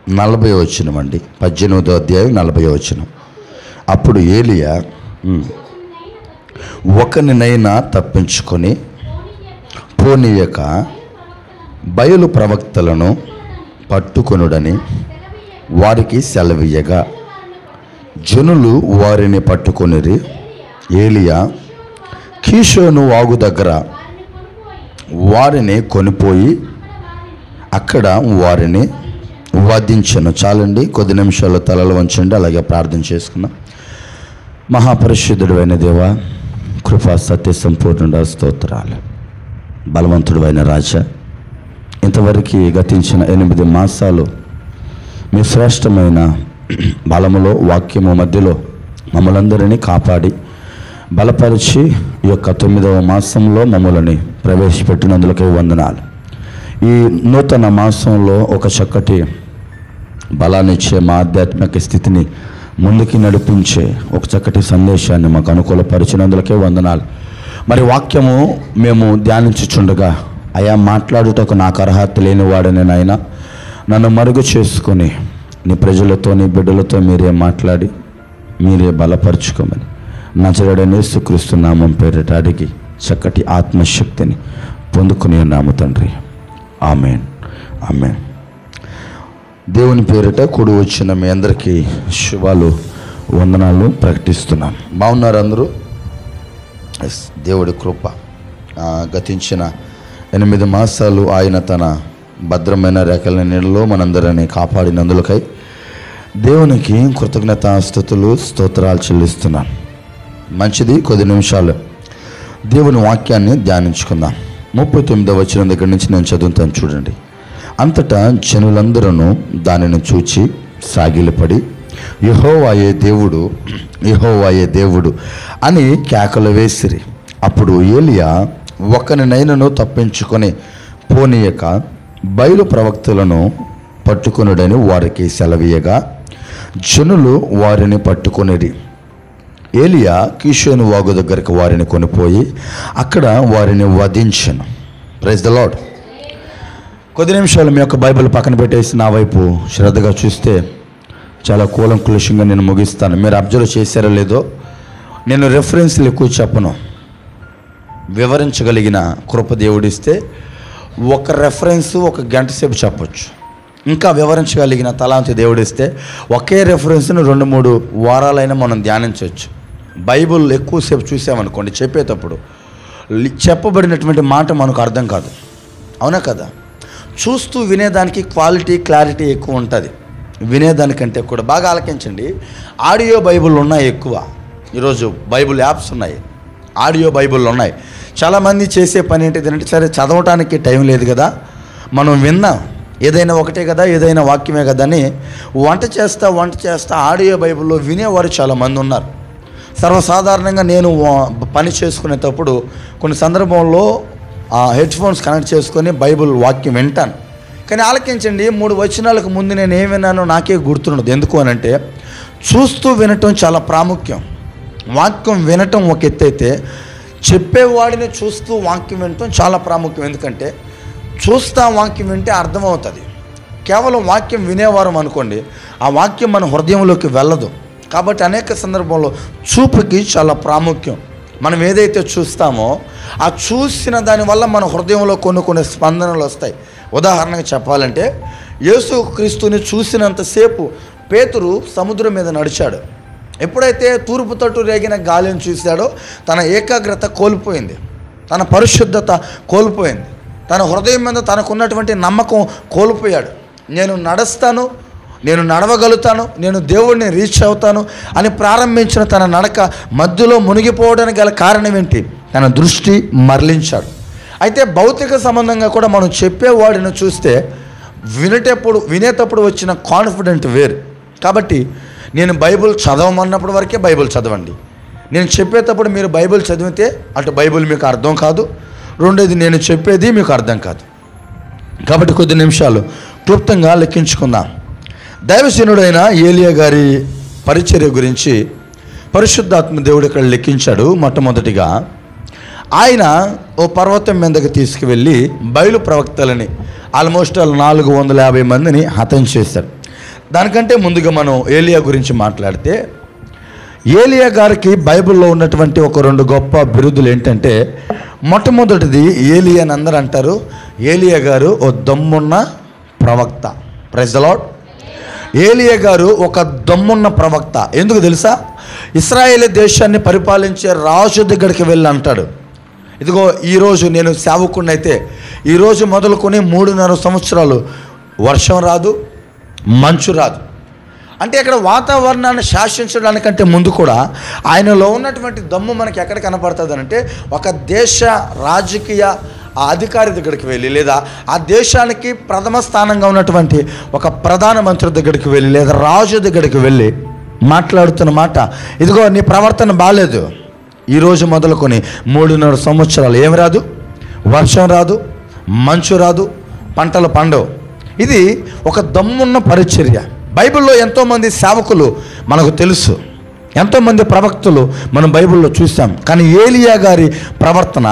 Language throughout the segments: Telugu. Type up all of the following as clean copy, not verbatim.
40వ వచనం అండి, 18వ అధ్యాయం 40వ వచనం. అప్పుడు ఏలియా ఒకరినైనా తప్పించుకొని పోనీయక బయలు ప్రవక్తలను పట్టుకొనుడని వారికి సెలవీయగా జనులు వారిని పట్టుకొనిరి. ఏలియా కీషోను వాగు దగ్గర వారిని కొనిపోయి అక్కడ వారిని వధించను. చాలండి, కొద్ది నిమిషాలు తలలు వంచండి, అలాగే ప్రార్థన చేసుకున్నాం. మహాపరిశుద్ధుడు అయిన దేవా, కృపా సత్య సంపూర్ణ స్తోత్రాలు. బలవంతుడు అయిన రాజా, ఇంతవరకు గతించిన 8 మాసాలు మీ శ్రేష్టమైన బలములో వాక్యము మధ్యలో మమ్మలందరినీ కాపాడి బలపరిచి ఈ యొక్క 9వ మాసంలో మమ్మల్ని ప్రవేశపెట్టినందులకే వందనాలు. ఈ నూతన మాసంలో ఒక చక్కటి బలాన్నిచ్చే మా ఆధ్యాత్మిక స్థితిని ముందుకి నడిపించే ఒక చక్కటి సందేశాన్ని మాకు అనుకూలపరిచినందులకే వందనాలు. మరి వాక్యము మేము ధ్యానించుచుండగా అయా మాట్లాడుటకు నాకు అర్హత లేనివాడని నాయనా నన్ను మరుగు చేసుకొని నీ ప్రజలతో నీ బిడ్డలతో మీరే మాట్లాడి మీరే బలపరుచుకోమని నజరేయుడైన యేసుక్రీస్తు నామం పేరిట అడిగి చక్కటి ఆత్మశక్తిని పొందుకుని ఉన్నాము తండ్రి. Amen, amen. దేవుని పేరిట కూడి వచ్చిన మీ అందరికీ శుభాలు, వందనాలు ప్రకటిస్తున్నాం. బాగున్నారు అందరూ? దేవుడి కృప గతించిన 8 మాసాలు ఆయన తన భద్రమైన రేఖల నీడలో మనందరినీ కాపాడినందులకై దేవునికి కృతజ్ఞతాస్తుతులు స్తోత్రాలు చెల్లిస్తున్నాను. మంచిది, కొద్ది నిమిషాలు దేవుని వాక్యాన్ని ధ్యానించుకుందాం. 39వ వచనం దగ్గర నుంచి నేను చదువుతాను, చూడండి. అంతటా జనులందరూ దానిని చూచి సాగిలపడి యెహోవాయే దేవుడు, యెహోవాయే దేవుడు అని కేకలు వేసిరి. అప్పుడు ఏలియా ఒకరినైనను తప్పించుకొని పోనీయక బయలు ప్రవక్తలను పట్టుకొనుడని వారికి సెలవీయగా జనులు వారిని పట్టుకొనిరి. ఏలియా కీషోను వాగు దగ్గరికి వారిని కొనిపోయి అక్కడ వారిని వధించెను. Praise the lord. కొద్ది నిమిషాలు మీ యొక్క బైబిల్ పక్కన పెట్టేసి నా వైపు శ్రద్ధగా చూస్తే చాలా కూలంకుషంగా నేను ముగిస్తాను. మీరు అబ్జర్వ్ చేశారో లేదో, నేను రెఫరెన్స్లు ఎక్కువ చెప్పను. వివరించగలిగిన కృప దేవుడిస్తే ఒక రెఫరెన్స్ 1 గంట సేపు చెప్పొచ్చు. ఇంకా వివరించగలిగిన తలాంతి దేవుడిస్తే ఒకే రెఫరెన్స్ను 2-3 వారాలైనా మనం ధ్యానించవచ్చు. బైబిల్ ఎక్కువసేపు చూసామనుకోండి, చెప్పేటప్పుడు చెప్పబడినటువంటి మాట మనకు అర్థం కాదు. అవునా కదా? చూస్తూ వినేదానికి క్లారిటీ ఎక్కువ ఉంటుంది. వినేదానికంటే కూడా బాగా ఆలకించండి. ఆడియో బైబిల్ ఉన్నాయి ఎక్కువ. ఈరోజు బైబిల్ యాప్స్ ఉన్నాయి, ఆడియో బైబిల్ ఉన్నాయి. చాలామంది చేసే పని ఏంటిదంటే, సరే చదవటానికి టైం లేదు కదా, మనం విన్నాం, ఏదైనా ఒకటే కదా, ఏదైనా వాక్యమే కదా అని వంట చేస్తా ఆడియో బైబిల్లో వినేవారు చాలామంది ఉన్నారు. సర్వసాధారణంగా నేను పని చేసుకునేటప్పుడు కొన్ని సందర్భంలో హెడ్ ఫోన్స్ కనెక్ట్ చేసుకొని బైబిల్ వాక్యం వింటాను. కానీ ఆలకించండి, 3 వచనాలకు ముందు నేను ఏం విన్నానో నాకే గుర్తుండదు. ఎందుకు అనంటే, చూస్తూ వినటం చాలా ప్రాముఖ్యం. వాక్యం వినటం ఒక ఎత్తు అయితే, చెప్పేవాడిని చూస్తూ వాక్యం వినటం చాలా ప్రాముఖ్యం. ఎందుకంటే చూస్తా వాక్యం వింటే అర్థమవుతుంది. కేవలం వాక్యం వినేవారం అనుకోండి, ఆ వాక్యం మన హృదయంలోకి వెళ్ళదు. కాబట్టి అనేక సందర్భంలో చూపుకి చాలా ప్రాముఖ్యం. మనం ఏదైతే చూస్తామో ఆ చూసిన దానివల్ల మన హృదయంలో కొన్ని స్పందనలు వస్తాయి. ఉదాహరణగా చెప్పాలంటే, యేసుక్రీస్తుని చూసినంతసేపు పేతురు సముద్రం మీద నడిచాడు. ఎప్పుడైతే తూర్పు తట్టు రేగిన గాలిని చూశాడో తన ఏకాగ్రత కోల్పోయింది, తన పరిశుద్ధత కోల్పోయింది, తన హృదయం మీద తనకున్నటువంటి నమ్మకం కోల్పోయాడు. నేను నడుస్తాను, నేను నడవగలుగుతాను, నేను దేవుడిని రీచ్ అవుతాను అని ప్రారంభించిన తన నడక మధ్యలో మునిగిపోవడానికి గల కారణం ఏంటి? తన దృష్టి మరలించాడు. అయితే భౌతిక సంబంధంగా కూడా మనం చెప్పేవాడిని చూస్తే వినేటప్పుడు వచ్చిన కాన్ఫిడెంట్ వేరు. కాబట్టి నేను బైబిల్ చదవమన్నప్పుడు వరకే బైబిల్ చదవండి. నేను చెప్పేటప్పుడు మీరు బైబిల్ చదివితే అటు బైబిల్ మీకు అర్థం కాదు, రెండోది నేను చెప్పేది మీకు అర్థం కాదు. కాబట్టి కొద్ది నిమిషాలు క్లుప్తంగా లెక్కించుకుందాం. దైవజనుడైన ఏలియా గారి పరిచర్య గురించి పరిశుద్ధాత్మ దేవుడు ఇక్కడ లెక్కించాడు. మొట్టమొదటిగా ఆయన ఓ పర్వతం మీదకి తీసుకువెళ్ళి బయలు ప్రవక్తలని ఆల్మోస్ట్ 450 మందిని హతం చేశాడు. దానికంటే ముందుగా మనం ఏలియా గురించి మాట్లాడితే, ఏలియా గారికి బైబిల్లో ఉన్నటువంటి ఒక 2 గొప్ప బిరుదులు ఏంటంటే, మొట్టమొదటిది ఏలియా అని అందరూ అంటారు, ఏలియా గారు ఓ దమ్మున్న ప్రవక్త. Praise the lord. ఏలియా గారు ఒక దమ్మున్న ప్రవక్త. ఎందుకు తెలుసా? ఇశ్రాయేలు దేశాన్ని పరిపాలించే రాజు దగ్గరికి వెళ్ళి అంటాడు, ఇదిగో ఈరోజు నేను సేవకుడినైతే ఈరోజు మొదలుకొని 3.5 సంవత్సరాలు వర్షం రాదు, మంచు రాదు. అంటే ఇక్కడ వాతావరణాన్ని శాసించడానికంటే ముందు కూడా ఆయనలో ఉన్నటువంటి దమ్ము మనకి ఎక్కడ కనపడుతుంది అంటే, ఒక దేశ రాజకీయ అధికారి దగ్గరికి వెళ్ళి, లేదా ఆ దేశానికి ప్రథమ స్థానంగా ఉన్నటువంటి ఒక ప్రధానమంత్రి దగ్గరికి వెళ్ళి, లేదా రాజు దగ్గరికి వెళ్ళి మాట్లాడుతున్న మాట, ఇదిగో నీ ప్రవర్తన బాగాలేదు, ఈరోజు మొదలుకొని 3.5 సంవత్సరాలు ఏమి రాదు, వర్షం రాదు, మంచు రాదు, పంటలు పండవు. ఇది ఒక దమ్మున్న పరిచర్య. బైబిల్లో ఎంతోమంది సేవకులు మనకు తెలుసు, ఎంతోమంది ప్రవక్తలు మనం బైబిల్లో చూసాం. కానీ ఏలియా గారి ప్రవర్తన,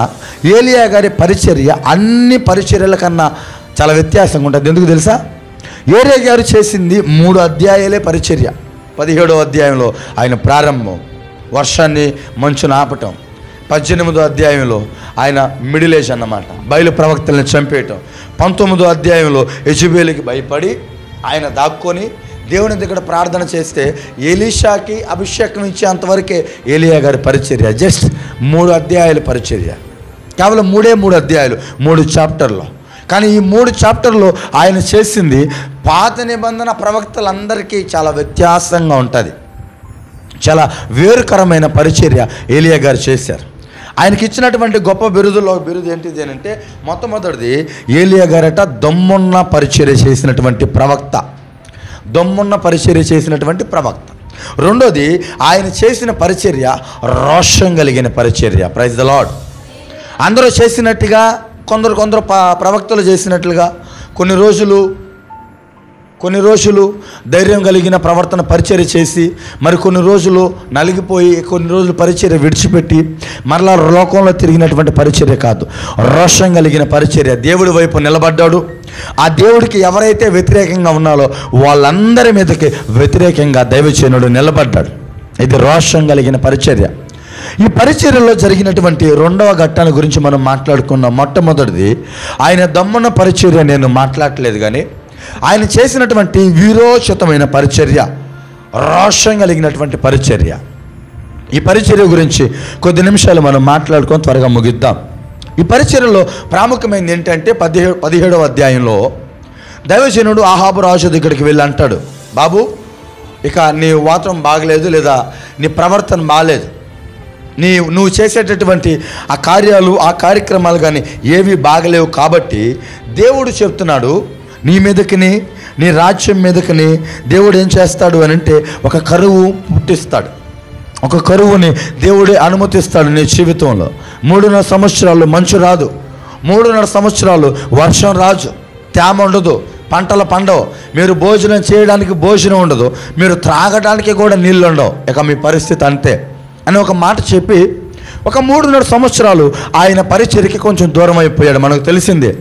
ఏలియా గారి పరిచర్య అన్ని పరిచర్యల కన్నా చాలా వ్యత్యాసంగా ఉంటుంది. ఎందుకు తెలుసా? ఏలియా గారు చేసింది 3 అధ్యాయాలే పరిచర్య. 17వ అధ్యాయంలో ఆయన ప్రారంభం, వర్షాన్ని మంచును ఆపటం. 18వ అధ్యాయంలో ఆయన మిడిల్ ఏజ్ అన్నమాట, బయలు ప్రవక్తలను చంపేయటం. 19వ అధ్యాయంలో యెజబెలుకి భయపడి ఆయన దాక్కొని దేవుని దగ్గర ప్రార్థన చేస్తే ఎలీషాకి అభిషేకం ఇచ్చేంతవరకే ఏలియా గారి పరిచర్య. జస్ట్ 3 అధ్యాయాల పరిచర్య, కేవలం 3 అధ్యాయాలు, 3 చాప్టర్లో. కానీ ఈ 3 చాప్టర్లో ఆయన చేసింది పాత నిబంధన ప్రవక్తలందరికీ చాలా వ్యత్యాసంగా ఉంటుంది. చాలా వేరుకరమైన పరిచర్య ఏలియా గారు చేశారు. ఆయనకి ఇచ్చినటువంటి గొప్ప బిరుదులో బిరుదు ఏంటిది అని అంటే, మొట్టమొదటిది ఏలియా గారట దమ్మున్న పరిచర్య చేసినటువంటి ప్రవక్త. దమ్మున్న పరిచర్య చేసినటువంటి ప్రవక్త. రెండోది, ఆయన చేసిన పరిచర్య రోషం కలిగిన పరిచర్య. Praise the lord. అందరూ చేసినట్టుగా, కొందరు ప్రవక్తలు చేసినట్లుగా కొన్ని రోజులు ధైర్యం కలిగిన ప్రవర్తన పరిచర్య చేసి, మరి కొన్ని రోజులు నలిగిపోయి, కొన్ని రోజులు పరిచర్య విడిచిపెట్టి మరలా లోకంలో తిరిగినటువంటి పరిచర్య కాదు, రోషం కలిగిన పరిచర్య. దేవుడి వైపు నిలబడ్డాడు. ఆ దేవుడికి ఎవరైతే వ్యతిరేకంగా ఉన్నారో వాళ్ళందరి మీదకి వ్యతిరేకంగా దైవజనుడు నిలబడ్డాడు. ఇది రోషం కలిగిన పరిచర్య. ఈ పరిచర్యలో జరిగినటువంటి 2వ ఘట్టాన్ని గురించి మనం మాట్లాడుకున్నాం. మొట్టమొదటిది, ఆయన దమ్మున్న పరిచర్య నేను మాట్లాడలేదు, కానీ ఆయన చేసినటువంటి వీరోచితమైన పరిచర్య, రోషం కలిగినటువంటి పరిచర్య. ఈ పరిచర్య గురించి కొద్ది నిమిషాలు మనం మాట్లాడుకొని త్వరగా ముగిద్దాం. ఈ పరిచర్యలో ప్రాముఖ్యమైనది ఏంటంటే, 17వ అధ్యాయంలో దైవజనుడు ఆహాబు రాజు దగ్గరికి వెళ్ళి అంటాడు, బాబు, ఇక నీ వాతం బాగలేదు, లేదా నీ ప్రవర్తన బాగలేదు, నువ్వు చేసేటటువంటి ఆ కార్యాలు, ఆ కార్యక్రమాలు కానీ ఏవి బాగలేవు. కాబట్టి దేవుడు చెప్తున్నాడు, నీ మీదకిని, నీ రాజ్యం మీదకిని దేవుడు ఏం చేస్తాడు అని అంటే, ఒక కరువు పుట్టిస్తాడు. ఒక కరువుని దేవుడే అనుమతిస్తాడు నీ జీవితంలో. 3.5 సంవత్సరాలు మంచు రాదు, 3.5 సంవత్సరాలు వర్షం రాదు, తేమ ఉండదు, పంటలు పండవు, మీరు భోజనం చేయడానికి భోజనం ఉండదు, మీరు త్రాగడానికి కూడా నీళ్ళు ఉండవు, ఇక మీ పరిస్థితి అంతే అని ఒక మాట చెప్పి, ఒక 3.5 సంవత్సరాలు ఆయన పరిచర్యకి కొంచెం దూరం అయిపోయాడు. మనకు తెలిసిందే,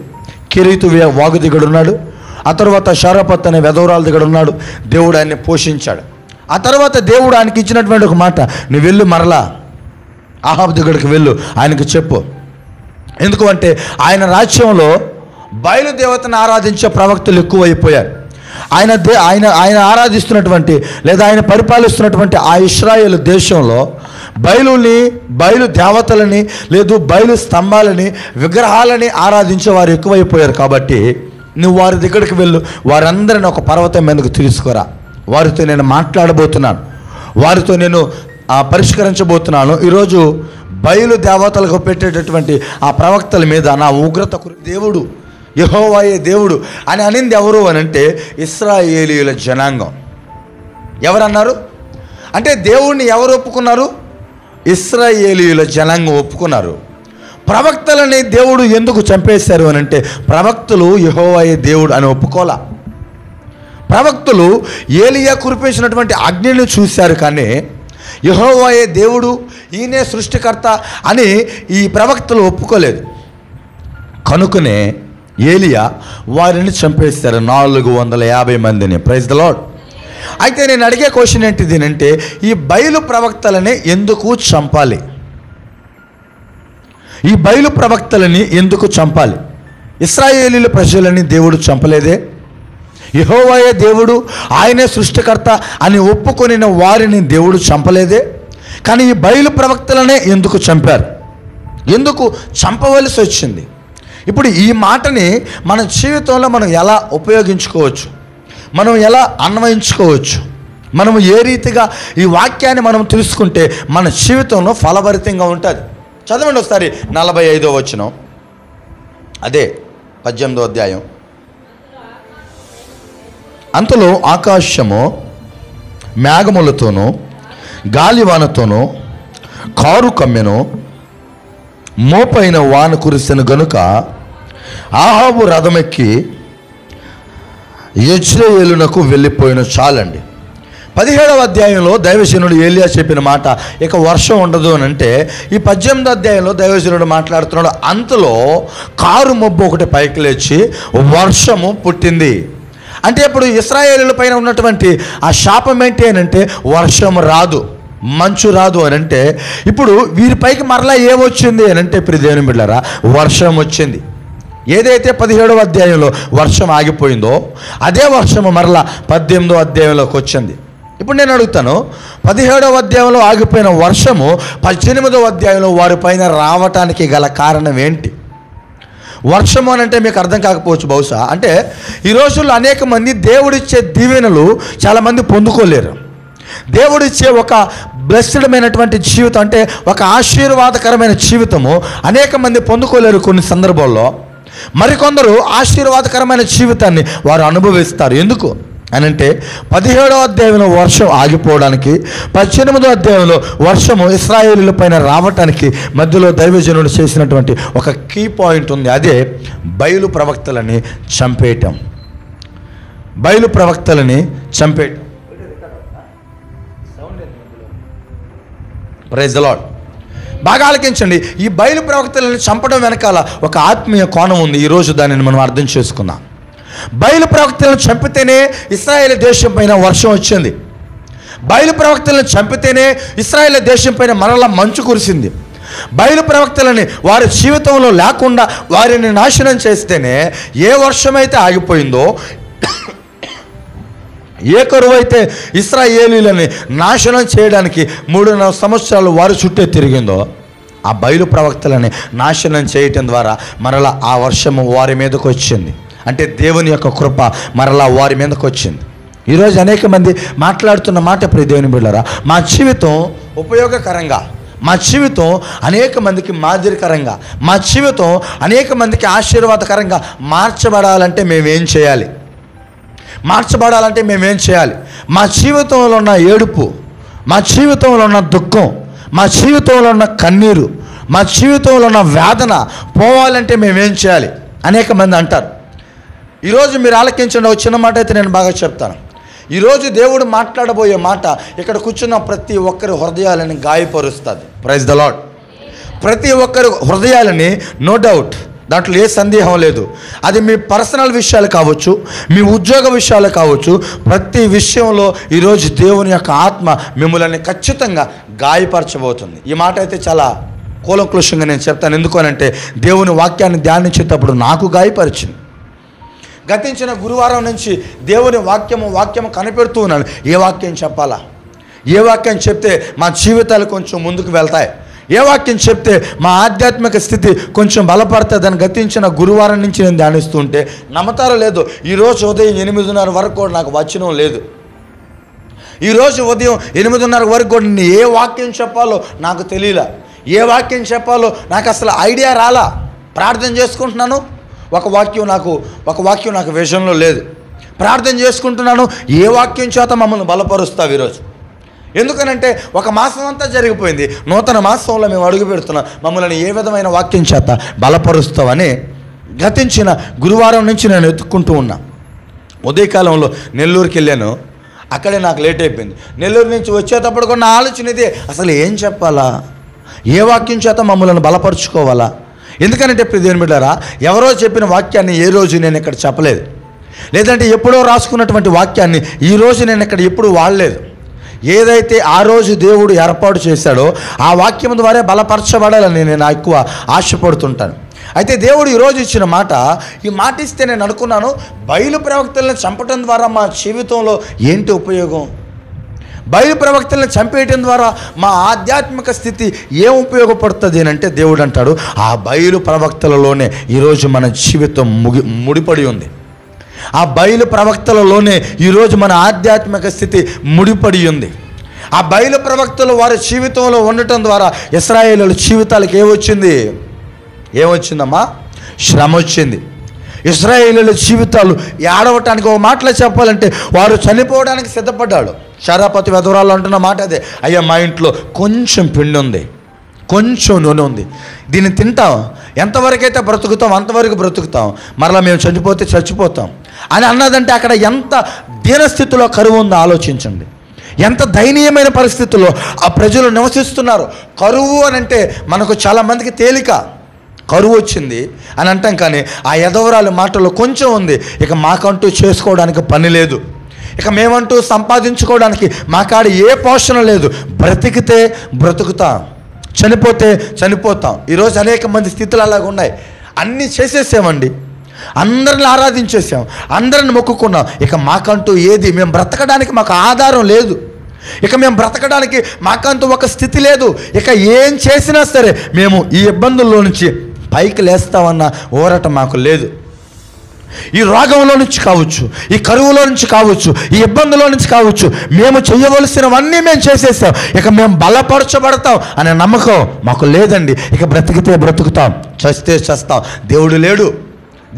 కిరీతు వాగు దిగడు ఉన్నాడు, ఆ తర్వాత షారపత్ అనే వెధవరాల దగ్గర ఉన్నాడు. దేవుడు ఆయన్ని పోషించాడు. ఆ తర్వాత దేవుడు ఆయనకి ఇచ్చినటువంటి ఒక మాట, నువ్వు వెళ్ళు, మరలా ఆహాబు దగ్గరికి వెళ్ళు, ఆయనకు చెప్పు. ఎందుకు అంటే, ఆయన రాజ్యంలో బయలుదేవతను ఆరాధించే ప్రవక్తలు ఎక్కువైపోయారు. ఆయన ఆరాధిస్తున్నటువంటి, లేదా ఆయన పరిపాలిస్తున్నటువంటి ఆ ఇశ్రాయేలు దేశంలో బయలు దేవతలని, లేదు బయలు స్తంభాలని, విగ్రహాలని ఆరాధించే వారు ఎక్కువైపోయారు. కాబట్టి నువ్వు వారి దగ్గరికి వెళ్ళు, వారందరిని ఒక పర్వతం మీదకు తీసుకురా, వారితో నేను మాట్లాడబోతున్నాను, వారితో నేను పరిష్కరించబోతున్నాను. ఈరోజు బయలు దేవతలకు పెట్టేటటువంటి ఆ ప్రవక్తల మీద నా ఉగ్రత దేవుడు యెహోవాయే దేవుడు అని అనింది ఎవరు అని అంటే, ఇశ్రాయేలీయుల జనాంగం. ఎవరన్నారు అంటే, దేవుణ్ణి ఎవరు ఒప్పుకున్నారు? ఇశ్రాయేలీయుల జనాంగం ఒప్పుకున్నారు. ప్రవక్తలని దేవుడు ఎందుకు చంపేశారు అని అంటే, ప్రవక్తలు యెహోవాయే దేవుడు అని ఒప్పుకోలా. ప్రవక్తలు ఏలియా కురిపేసినటువంటి అగ్నిని చూశారు, కానీ యెహోవాయే దేవుడు, ఈయనే సృష్టికర్త అని ఈ ప్రవక్తలు ఒప్పుకోలేదు. కనుకనే ఏలియా వారిని చంపేశారు, 450 మందిని. Praise the lord. అయితే నేను అడిగే క్వశ్చన్ ఏంటిది అంటే, ఈ బయలు ప్రవక్తలని ఎందుకు చంపాలి? ఈ బయలు ప్రవక్తలని ఎందుకు చంపాలి? ఇశ్రాయేలీల ప్రజలని దేవుడు చంపలేదే. యెహోవాయే దేవుడు, ఆయనే సృష్టికర్త అని ఒప్పుకొనిన వారిని దేవుడు చంపలేదే. కానీ ఈ బయలు ప్రవక్తలనే ఎందుకు చంపారు? ఎందుకు చంపవలసి వచ్చింది? ఇప్పుడు ఈ మాటని మన జీవితంలో మనం ఎలా ఉపయోగించుకోవచ్చు, మనం ఎలా అన్వయించుకోవచ్చు, మనం ఏ రీతిగా ఈ వాక్యాన్ని మనం తెలుసుకుంటే మన జీవితంలో ఫలభరితంగా ఉంటుంది. చదవండి ఒకసారి 45వ వచనం, అదే 18వ అధ్యాయం. అంతలో ఆకాశము మేఘములతోనూ గాలివానతోనూ కారు కమ్మెను, మోపైన వాన కురిసెను గనుక ఆహాబు రథమెక్కి యెజ్రెయేలునకు వెళ్ళిపోయిన. చాలండి. 17వ అధ్యాయంలో దైవజనుడు ఏలియా చెప్పిన మాట, ఇక వర్షం ఉండదు అని అంటే, ఈ 18వ అధ్యాయంలో దైవజనుడు మాట్లాడుతున్నాడు, అంతలో కారు మబ్బు ఒకటి పైకి లేచి వర్షము పుట్టింది. అంటే ఇప్పుడు ఇశ్రాయేలీయుల పైన ఉన్నటువంటి ఆ శాపం ఏంటి అని అంటే, వర్షం రాదు, మంచు రాదు అని అంటే, ఇప్పుడు వీరిపైకి మరలా ఏమొచ్చింది అని అంటే, ఇప్పుడు దేవుని బిడ్డలారా, వర్షం వచ్చింది. ఏదైతే 17వ అధ్యాయంలో వర్షం ఆగిపోయిందో అదే వర్షము మరలా 18వ అధ్యాయంలోకి వచ్చింది. ఇప్పుడు నేను అడుగుతాను, 17వ అధ్యాయంలో ఆగిపోయిన వర్షము 18వ అధ్యాయంలో వారిపైన రావటానికి గల కారణం ఏంటి? వర్షము అని అంటే మీకు అర్థం కాకపోవచ్చు బహుశా. అంటే ఈ రోజుల్లో అనేక మంది దేవుడిచ్చే దీవెనలు చాలామంది పొందుకోలేరు. దేవుడిచ్చే ఒక బ్లెస్డ్మైనటువంటి జీవితం, అంటే ఒక ఆశీర్వాదకరమైన జీవితము అనేక మంది పొందుకోలేరు. కొన్ని సందర్భాల్లో మరికొందరు ఆశీర్వాదకరమైన జీవితాన్ని వారు అనుభవిస్తారు. ఎందుకు అని అంటే, 17వ అధ్యాయంలో వర్షం ఆగిపోవడానికి, 18వ అధ్యాయంలో వర్షము ఇశ్రాయేలీయుల పైన రావటానికి మధ్యలో దైవజనుడు చేసినటువంటి ఒక కీ పాయింట్ ఉంది. అదే బయలు ప్రవక్తలని చంపేయటం. బయలు ప్రవక్తలని చంపేయటం. Praise the Lord. బాగా ఆలకించండి. ఈ బయలు ప్రవక్తలను చంపడం వెనకాల ఒక ఆత్మీయ కోణం ఉంది. ఈరోజు దానిని మనం అర్థం చేసుకుందాం. బయలు ప్రవక్తలను చంపితేనే ఇశ్రాయేలు దేశం పైన వర్షం వచ్చింది. బయలు ప్రవక్తలను చంపితేనే ఇశ్రాయేలు దేశం పైన మరలా మంచు కురిసింది. బయలు ప్రవక్తలని వారి జీవితంలో లేకుండా వారిని నాశనం చేస్తేనే ఏ వర్షమైతే ఆగిపోయిందో, ఏ కరువు అయితే ఇశ్రాయేలీయులని నాశనం చేయడానికి 3.5 సంవత్సరాలు వారి చుట్టే తిరిగిందో, ఆ బయలు ప్రవక్తలని నాశనం చేయటం ద్వారా మరలా ఆ వర్షము వారి మీదకు వచ్చింది. అంటే దేవుని యొక్క కృప మరలా వారి మీదకు వచ్చింది. ఈరోజు అనేక మంది మాట్లాడుతున్న మాట, ప్రియ దేవుని బిడ్డలారా, మా జీవితం ఉపయోగకరంగా, మా జీవితం అనేక మందికి మాదిరికరంగా, మా జీవితం అనేక మందికి ఆశీర్వాదకరంగా మార్చబడాలంటే మేమేం చేయాలి? మార్చబడాలంటే మేమేం చేయాలి? మా జీవితంలో ఉన్న ఏడుపు, మా జీవితంలో ఉన్న దుఃఖం, మా జీవితంలో ఉన్న కన్నీరు, మా జీవితంలో ఉన్న వేదన పోవాలంటే మేమేం చేయాలి? అనేక మంది అంటారు. ఈరోజు మీరు ఆలకించండి. ఒక చిన్న మాట అయితే నేను బాగా చెప్తాను. ఈరోజు దేవుడు మాట్లాడబోయే మాట ఇక్కడ కూర్చున్న ప్రతి ఒక్కరి హృదయాలని గాయపరుస్తుంది. Praise the Lord. ప్రతి ఒక్కరి హృదయాలని, నో డౌట్, దాంట్లో ఏ సందేహం లేదు. అది మీ పర్సనల్ విషయాలు కావచ్చు, మీ ఉద్యోగ విషయాలు కావచ్చు, ప్రతి విషయంలో ఈరోజు దేవుని యొక్క ఆత్మ మిమ్మల్ని ఖచ్చితంగా గాయపరచబోతుంది. ఈ మాట అయితే చాలా కూలంకుషంగా నేను చెప్తాను. ఎందుకనంటే దేవుని వాక్యాన్ని ధ్యానించేటప్పుడు నాకు గాయపరిచింది. గతించిన గురువారం నుంచి దేవుని వాక్యము కనిపెడుతూ ఉన్నాను. ఏ వాక్యం చెప్పాలా? ఏ వాక్యం చెప్తే మా జీవితాలు కొంచెం ముందుకు వెళ్తాయి? ఏ వాక్యం చెప్తే మా ఆధ్యాత్మిక స్థితి కొంచెం బలపడుతుందని గతించిన గురువారం నుంచి నేను ధ్యానిస్తుంటే నమ్మతారో లేదు, ఈరోజు ఉదయం 8:30 వరకు కూడా నాకు వచనం లేదు. ఈరోజు ఉదయం 8:30 వరకు కూడా నేను ఏ వాక్యం చెప్పాలో నాకు తెలియలా. ఏ వాక్యం చెప్పాలో నాకు అసలు ఐడియా రాలా. ప్రార్థన చేసుకుంటున్నాను, ఒక వాక్యం నాకు విజన్లో లేదు. ప్రార్థన చేసుకుంటున్నాను, ఏ వాక్యం చేత మమ్మల్ని బలపరుస్తావు ఈరోజు? ఎందుకనంటే ఒక మాసం అంతా జరిగిపోయింది, నూతన మాసంలో మేము అడుగు పెడుతున్నాం, మమ్మల్ని ఏ విధమైన వాక్యం చేత బలపరుస్తావని గతించిన గురువారం నుంచి నేను ఎత్తుక్కుంటూ ఉన్నా. ఉదయకాలంలో నెల్లూరుకి వెళ్ళాను, అక్కడే నాకు లేట్ అయిపోయింది. నెల్లూరు నుంచి వచ్చేటప్పుడు కూడా నా ఆలోచన ఇదే, అసలు ఏం చెప్పాలా? ఏ వాక్యం చేత మమ్మల్ని బలపరుచుకోవాలా? ఎందుకనంటే ప్రియ దేవుని బిడ్డలారా, ఎవరో చెప్పిన వాక్యాన్ని ఏ రోజు నేను ఇక్కడ చెప్పలేదు. లేదంటే ఎప్పుడో రాసుకున్నటువంటి వాక్యాన్ని ఈరోజు నేను ఇక్కడ ఎప్పుడు వాడలేదు. ఏదైతే ఆ రోజు దేవుడు ఏర్పాటు చేశాడో ఆ వాక్యం ద్వారా బలపరచబడాలని నేను ఎక్కువ ఆశపడుతుంటాను. అయితే దేవుడు ఈరోజు ఇచ్చిన మాట, ఈ మాట ఇస్తే నేను అనుకున్నాను, బయలు ప్రవక్తలను చంపటం ద్వారా మా జీవితంలో ఏంటి ఉపయోగం? బయలు ప్రవక్తలను చంపేయటం ద్వారా మా ఆధ్యాత్మిక స్థితి ఏం ఉపయోగపడుతుంది అని అంటే దేవుడు అంటాడు, ఆ బయలు ప్రవక్తలలోనే ఈరోజు మన జీవితం ముడిపడి ఉంది. ఆ బయలు ప్రవక్తలలోనే ఈరోజు మన ఆధ్యాత్మిక స్థితి ముడిపడి ఉంది. ఆ బయలు ప్రవక్తలు వారి జీవితంలో ఉండటం ద్వారా ఇశ్రాయేలీయుల జీవితాలకు ఏమొచ్చిందమ్మా? శ్రమ వచ్చింది. ఇశ్రాయేలీయుల జీవితాలు ఏడవటానికి ఒక మాటలో చెప్పాలంటే వారు చనిపోవడానికి సిద్ధపడ్డాడు. షరాపతి వెధవరాలు అంటున్న మాట అదే, అయ్యా మా ఇంట్లో కొంచెం పిండి ఉంది, కొంచెం నూనె ఉంది, దీన్ని తింటాం, ఎంతవరకైతే బ్రతుకుతాం అంతవరకు బ్రతుకుతాం, మరలా మేము చచ్చిపోతాం అని అన్నదంటే అక్కడ ఎంత దీనస్థితిలో కరువు ఉందో ఆలోచించండి. ఎంత దయనీయమైన పరిస్థితుల్లో ఆ ప్రజలు నివసిస్తున్నారు. కరువు అని అంటే మనకు చాలామందికి తేలిక, కరువు వచ్చింది అని అంటాం, కానీ ఆ ఎదవరాలి మాటల్లో కొంచెం ఉంది. ఇక మాకంటూ చేసుకోవడానికి పని లేదు, ఇక మేమంటూ సంపాదించుకోవడానికి మా కాడ ఏ పోషణ లేదు, బ్రతికితే బ్రతుకుతాం, చనిపోతే చనిపోతాం. ఈరోజు అనేక మంది స్థితులు అలాగ ఉన్నాయి. అన్నీ చేసేసామండి, అందరిని ఆరాధించేసాం, అందరిని మొక్కుకున్నాం, ఇక మాకంటూ ఏది, మేము బ్రతకడానికి మాకు ఆధారం లేదు, ఇక మేము బ్రతకడానికి మాకంటూ ఒక స్థితి లేదు, ఇక ఏం చేసినా సరే మేము ఈ ఇబ్బందుల్లో నుంచి పైకి లేస్తామన్న ఊరట మాకు లేదు. ఈ రోగంలో నుంచి కావచ్చు, ఈ కరువులో నుంచి కావచ్చు, ఈ ఇబ్బందులో నుంచి కావచ్చు, మేము చేయవలసినవన్నీ మేము చేసేసాం, ఇక మేము బలపరచబడతాం అనే నమ్మకం మాకు లేదండి. ఇక బ్రతికితే బ్రతుకుతాం, చస్తే చస్తాం, దేవుడు లేడు,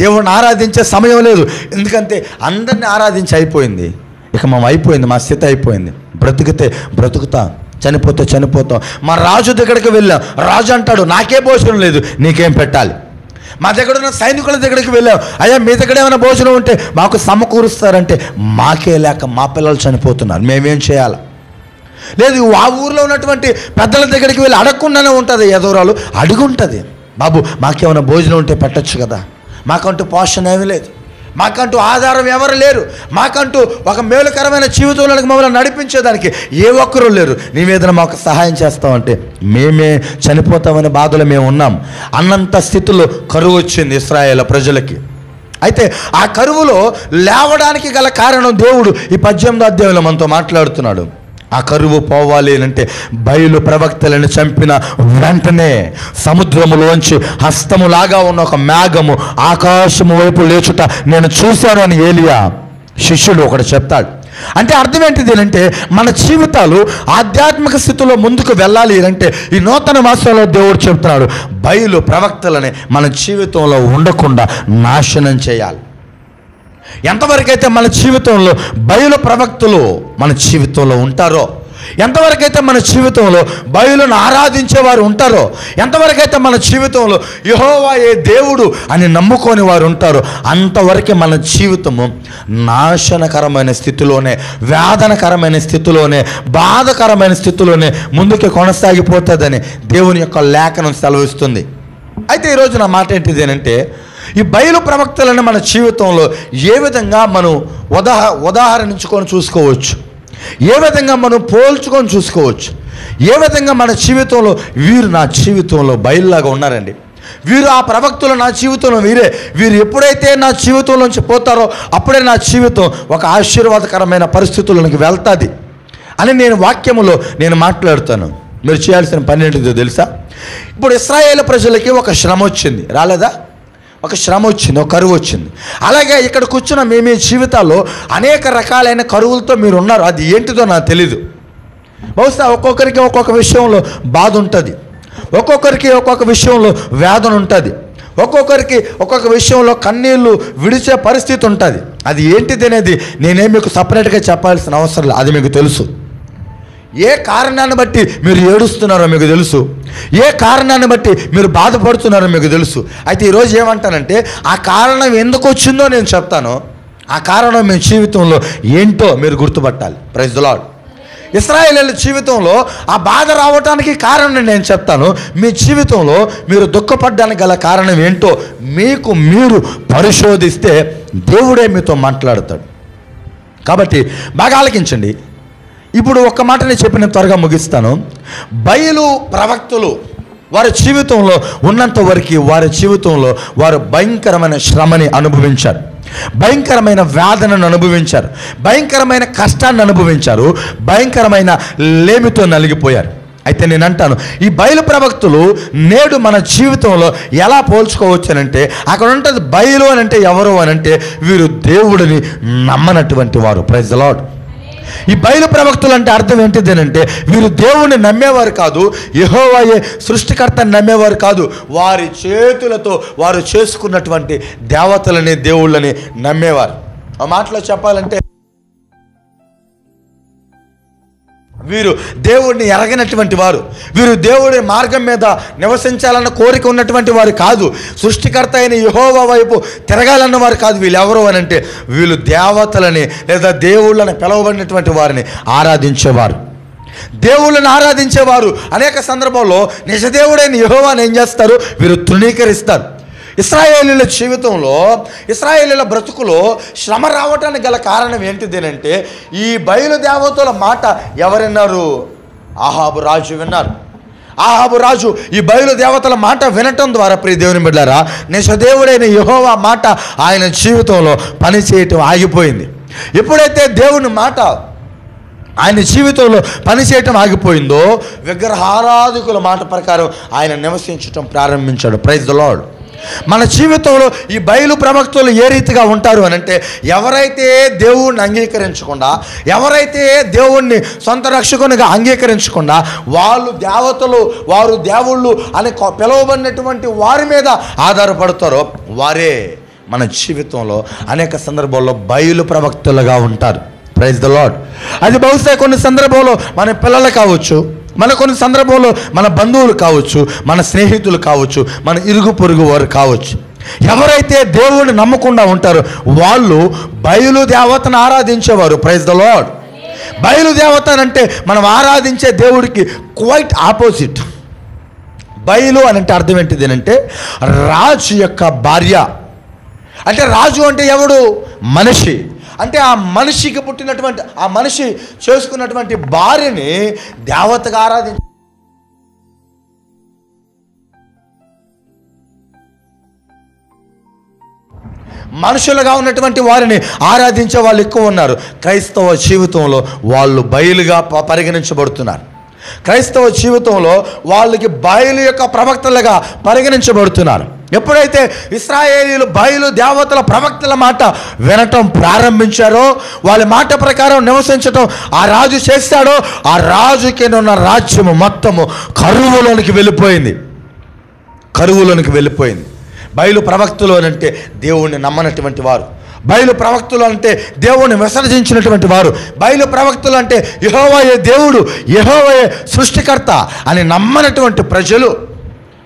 దేవుడిని ఆరాధించే సమయం లేదు. ఎందుకంటే అందరిని ఆరాధించి అయిపోయింది, ఇక మేము అయిపోయింది, మా స్థితి అయిపోయింది. బ్రతికితే బ్రతుకుతాం, చనిపోతే చనిపోతాం. మా రాజు దగ్గరికి వెళ్ళాం, రాజు అంటాడు నాకే భోజనం లేదు, నీకేం పెట్టాలి? మా దగ్గర ఉన్న సైనికుల దగ్గరికి వెళ్ళాం, అయ్యా మీ దగ్గర ఏమైనా భోజనం ఉంటే మాకు సమకూరుస్తారంటే మాకే లేక మా పిల్లలు చనిపోతున్నారు, మేమేం చేయాలి? లేదు ఆ ఊరిలో ఉన్నటువంటి పెద్దల దగ్గరికి వెళ్ళి అడగకుండానే ఉంటుంది, ఎదవరాలు అడుగుంటుంది, బాబు మాకేమైనా భోజనం ఉంటే పెట్టచ్చు కదా, మాకంటూ పోషణ ఏమీ లేదు, మాకంటూ ఆధారం ఎవరు లేరు, మాకంటూ ఒక మేలుకరమైన జీవితంలోకి మమ్మల్ని నడిపించేదానికి ఏ ఒక్కరూ లేరు, నీవేదైనా మాకు సహాయం చేస్తామంటే మేమే చనిపోతామనే బాధలో మేము ఉన్నాం అన్నంత స్థితిలో కరువు వచ్చింది ఇశ్రాయేలు ప్రజలకి. అయితే ఆ కరువులో లేవడానికి గల కారణం దేవుడు ఈ 18వ అధ్యాయంలో మనతో మాట్లాడుతున్నాడు. ఆ కరువు పోవాలి అంటే బయలు ప్రవక్తలను చంపిన వెంటనే సముద్రములోంచి హస్తములాగా ఉన్న ఒక మేఘము ఆకాశము వైపు లేచుట నేను చూశాను అని ఏలియా శిష్యుడు ఒకటి చెప్తాడు. అంటే అర్థం ఏంటిది అంటే మన జీవితాలు ఆధ్యాత్మిక స్థితిలో ముందుకు వెళ్ళాలి అంటే ఈ నూతన మాసంలో దేవుడు చెప్తున్నాడు, బయలు ప్రవక్తలని మన జీవితంలో ఉండకుండా నాశనం చేయాలి. ఎంతవరకైతే మన జీవితంలో బయలు ప్రవక్తలు మన జీవితంలో ఉంటారో, ఎంతవరకైతే మన జీవితంలో బయలును ఆరాధించేవారు ఉంటారో, ఎంతవరకైతే మన జీవితంలో యెహోవాయే దేవుడు అని నమ్ముకొని వారు ఉంటారో, అంతవరకే మన జీవితము నాశనకరమైన స్థితిలోనే, వేదనకరమైన స్థితిలోనే, బాధకరమైన స్థితిలోనే ముందుకు కొనసాగిపోతుందని దేవుని యొక్క లేఖనం సెలవిస్తుంది. అయితే ఈరోజు నా మాట ఏంటిది అంటే ఈ బయలు ప్రవక్తలను మన జీవితంలో ఏ విధంగా మనం ఉదాహరణించుకొని చూసుకోవచ్చు, ఏ విధంగా మనం పోల్చుకొని చూసుకోవచ్చు, ఏ విధంగా మన జీవితంలో వీరు నా జీవితంలో బయలులాగా ఉన్నారండి, వీరు ఆ ప్రవక్తలు నా జీవితంలో వీరు ఎప్పుడైతే నా జీవితంలోంచి పోతారో అప్పుడే నా జీవితం ఒక ఆశీర్వాదకరమైన పరిస్థితుల్లోకి వెళ్తుంది అని నేను వాక్యములో నేను మాట్లాడుతాను. మీరు చేయాల్సిన పని ఏంటిదో తెలుసా? ఇప్పుడు ఇశ్రాయేలు ప్రజలకి ఒక శ్రమ వచ్చింది, రాలేదా? ఒక శ్రమ వచ్చింది, ఒక కరువు వచ్చింది. అలాగే ఇక్కడ కూర్చున్న మీ జీవితాల్లో అనేక రకాలైన కరువులతో మీరు ఉన్నారు. అది ఏంటిదో నాకు తెలీదు. బహుశా ఒక్కొక్కరికి ఒక్కొక్క విషయంలో బాధ ఉంటుంది, ఒక్కొక్కరికి ఒక్కొక్క విషయంలో వేదన ఉంటుంది, ఒక్కొక్కరికి ఒక్కొక్క విషయంలో కన్నీళ్ళు విడిచే పరిస్థితి ఉంటుంది. అది ఏంటిది అనేది నేనేం మీకు సపరేట్గా చెప్పాల్సిన అవసరం లేదు, అది మీకు తెలుసు. ఏ కారణాన్ని బట్టి మీరు ఏడుస్తున్నారో మీకు తెలుసు, ఏ కారణాన్ని బట్టి మీరు బాధపడుతున్నారో మీకు తెలుసు. అయితే ఈరోజు ఏమంటానంటే ఆ కారణం ఎందుకు వచ్చిందో నేను చెప్తాను, ఆ కారణం మీ జీవితంలో ఏంటో మీరు గుర్తుపట్టాలి. Praise the Lord. ఇశ్రాయేలీయుల జీవితంలో ఆ బాధ రావడానికి కారణం నేను చెప్తాను. మీ జీవితంలో మీరు దుఃఖపడడానికి గల కారణం ఏంటో మీకు మీరు పరిశోధిస్తే దేవుడే మీతో మాట్లాడతాడు. కాబట్టి బాగా ఆలకించండి. ఇప్పుడు ఒక్క మాట నేను చెప్పిన త్వరగా ముగిస్తాను. బయలు ప్రవక్తలు వారి జీవితంలో ఉన్నంత వరకు వారి జీవితంలో వారు భయంకరమైన శ్రమని అనుభవించారు, భయంకరమైన వేదనను అనుభవించారు, భయంకరమైన కష్టాన్ని అనుభవించారు, భయంకరమైన లేమితో నలిగిపోయారు. అయితే నేను అంటాను, ఈ బయలు ప్రవక్తలు నేడు మన జీవితంలో ఎలా పోల్చుకోవచ్చు అనంటే, అక్కడ ఉంటుంది బయలు అని అంటే ఎవరు అని అంటే వీరు దేవుడిని నమ్మనటువంటి వారు. Praise the lord. ఈ బయలు ప్రవక్తలు అంటే అర్థం ఏంటిదేనంటే వీరు దేవుణ్ణి నమ్మేవారు కాదు, యెహోవాయే సృష్టికర్తని నమ్మేవారు కాదు, వారి చేతులతో వారు చేసుకున్నటువంటి దేవతలని దేవుళ్ళని నమ్మేవారు. ఆ మాటలో చెప్పాలంటే వీరు దేవుడిని ఎరగనటువంటి వారు, వీరు దేవుడి మార్గం మీద నివసించాలన్న కోరిక ఉన్నటువంటి వారు కాదు, సృష్టికర్త అయిన యెహోవా వైపు తిరగాలన్న వారు కాదు. వీళ్ళు ఎవరు అని అంటే వీళ్ళు దేవతలని లేదా దేవుళ్ళని పిలువబడినటువంటి వారిని ఆరాధించేవారు. దేవుళ్ళని ఆరాధించేవారు అనేక సందర్భంలో నిజదేవుడైన యెహోవాని ఏం చేస్తారు, వీరు తృణీకరిస్తారు. ఇశ్రాయేలీయుల జీవితంలో, ఇశ్రాయేలీయుల బ్రతుకులో శ్రమ రావటానికి గల కారణం ఏంటిదేనంటే ఈ బయలు దేవతల మాట ఎవరు విన్నారు? ఆహాబు రాజు విన్నారు. ఆహాబు రాజు ఈ బయలు దేవతల మాట వినటం ద్వారా, ప్రియ దేవుని బిడ్డలారా, నిజదేవుడైన యెహోవా మాట ఆయన జీవితంలో పనిచేయటం ఆగిపోయింది. ఎప్పుడైతే దేవుని మాట ఆయన జీవితంలో పనిచేయటం ఆగిపోయిందో విగ్రహారాధికుల మాట ప్రకారం ఆయన నివసించటం ప్రారంభించాడు. Praise the lord. మన జీవితంలో ఈ బయలు ప్రవక్తలు ఏ రీతిగా ఉంటారు అని అంటే, ఎవరైతే దేవుణ్ణి అంగీకరించకుండా, ఎవరైతే దేవుణ్ణి సొంత రక్షకునిగా అంగీకరించకుండా వాళ్ళు దేవతలు, వారు దేవుళ్ళు అని పిలువబడినటువంటి వారి మీద ఆధారపడతారో వారే మన జీవితంలో అనేక సందర్భాల్లో బయలు ప్రవక్తలుగా ఉంటారు. Praise the lord. అది బహుశా కొన్ని సందర్భంలో మన పిల్లలు కావచ్చు, మన కొన్ని సందర్భంలో మన బంధువులు కావచ్చు, మన స్నేహితులు కావచ్చు, మన ఇరుగు పొరుగు వారు కావచ్చు. ఎవరైతే దేవుడిని నమ్మకుండా ఉంటారో వాళ్ళు బయలు దేవతను ఆరాధించేవారు. Praise the lord. బయలు దేవత అంటే మనం ఆరాధించే దేవుడికి క్వైట్ ఆపోజిట్. బయలు అని అంటే అర్థం ఏంటిది అంటే రాజు యొక్క భార్య. అంటే రాజు అంటే ఎవడు? మనిషి. అంటే ఆ మనిషికి పుట్టినటువంటి, ఆ మనిషి చేసుకున్నటువంటి భార్యని దేవతగా ఆరాధించ, మనుషులుగా ఉన్నటువంటి వారిని ఆరాధించే వాళ్ళు ఎక్కువ ఉన్నారు. క్రైస్తవ జీవితంలో వాళ్ళు బయలుగా పరిగణించబడుతున్నారు. క్రైస్తవ జీవితంలో వాళ్ళకి బయలు యొక్క ప్రవక్తలుగా పరిగణించబడుతున్నారు. ఎప్పుడైతే ఇశ్రాయేలీయులు బయలు దేవతల ప్రవక్తల మాట వినటం ప్రారంభించారో, వాళ్ళ మాట ప్రకారం నివసించటం ఆ రాజు చేస్తాడో, ఆ రాజుకి ఉన్న రాజ్యము మొత్తము కరువులోనికి వెళ్ళిపోయింది. కరువులోనికి వెళ్ళిపోయింది. బయలు ప్రవక్తలు అంటే దేవుణ్ణి నమ్మనటువంటి వారు, బయలు ప్రవక్తలు అంటే దేవుణ్ణి విసర్జించినటువంటి వారు, బయలు ప్రవక్తలు అంటే యెహోవాయే దేవుడు, యెహోవాయే సృష్టికర్త అని నమ్మనటువంటి ప్రజలు.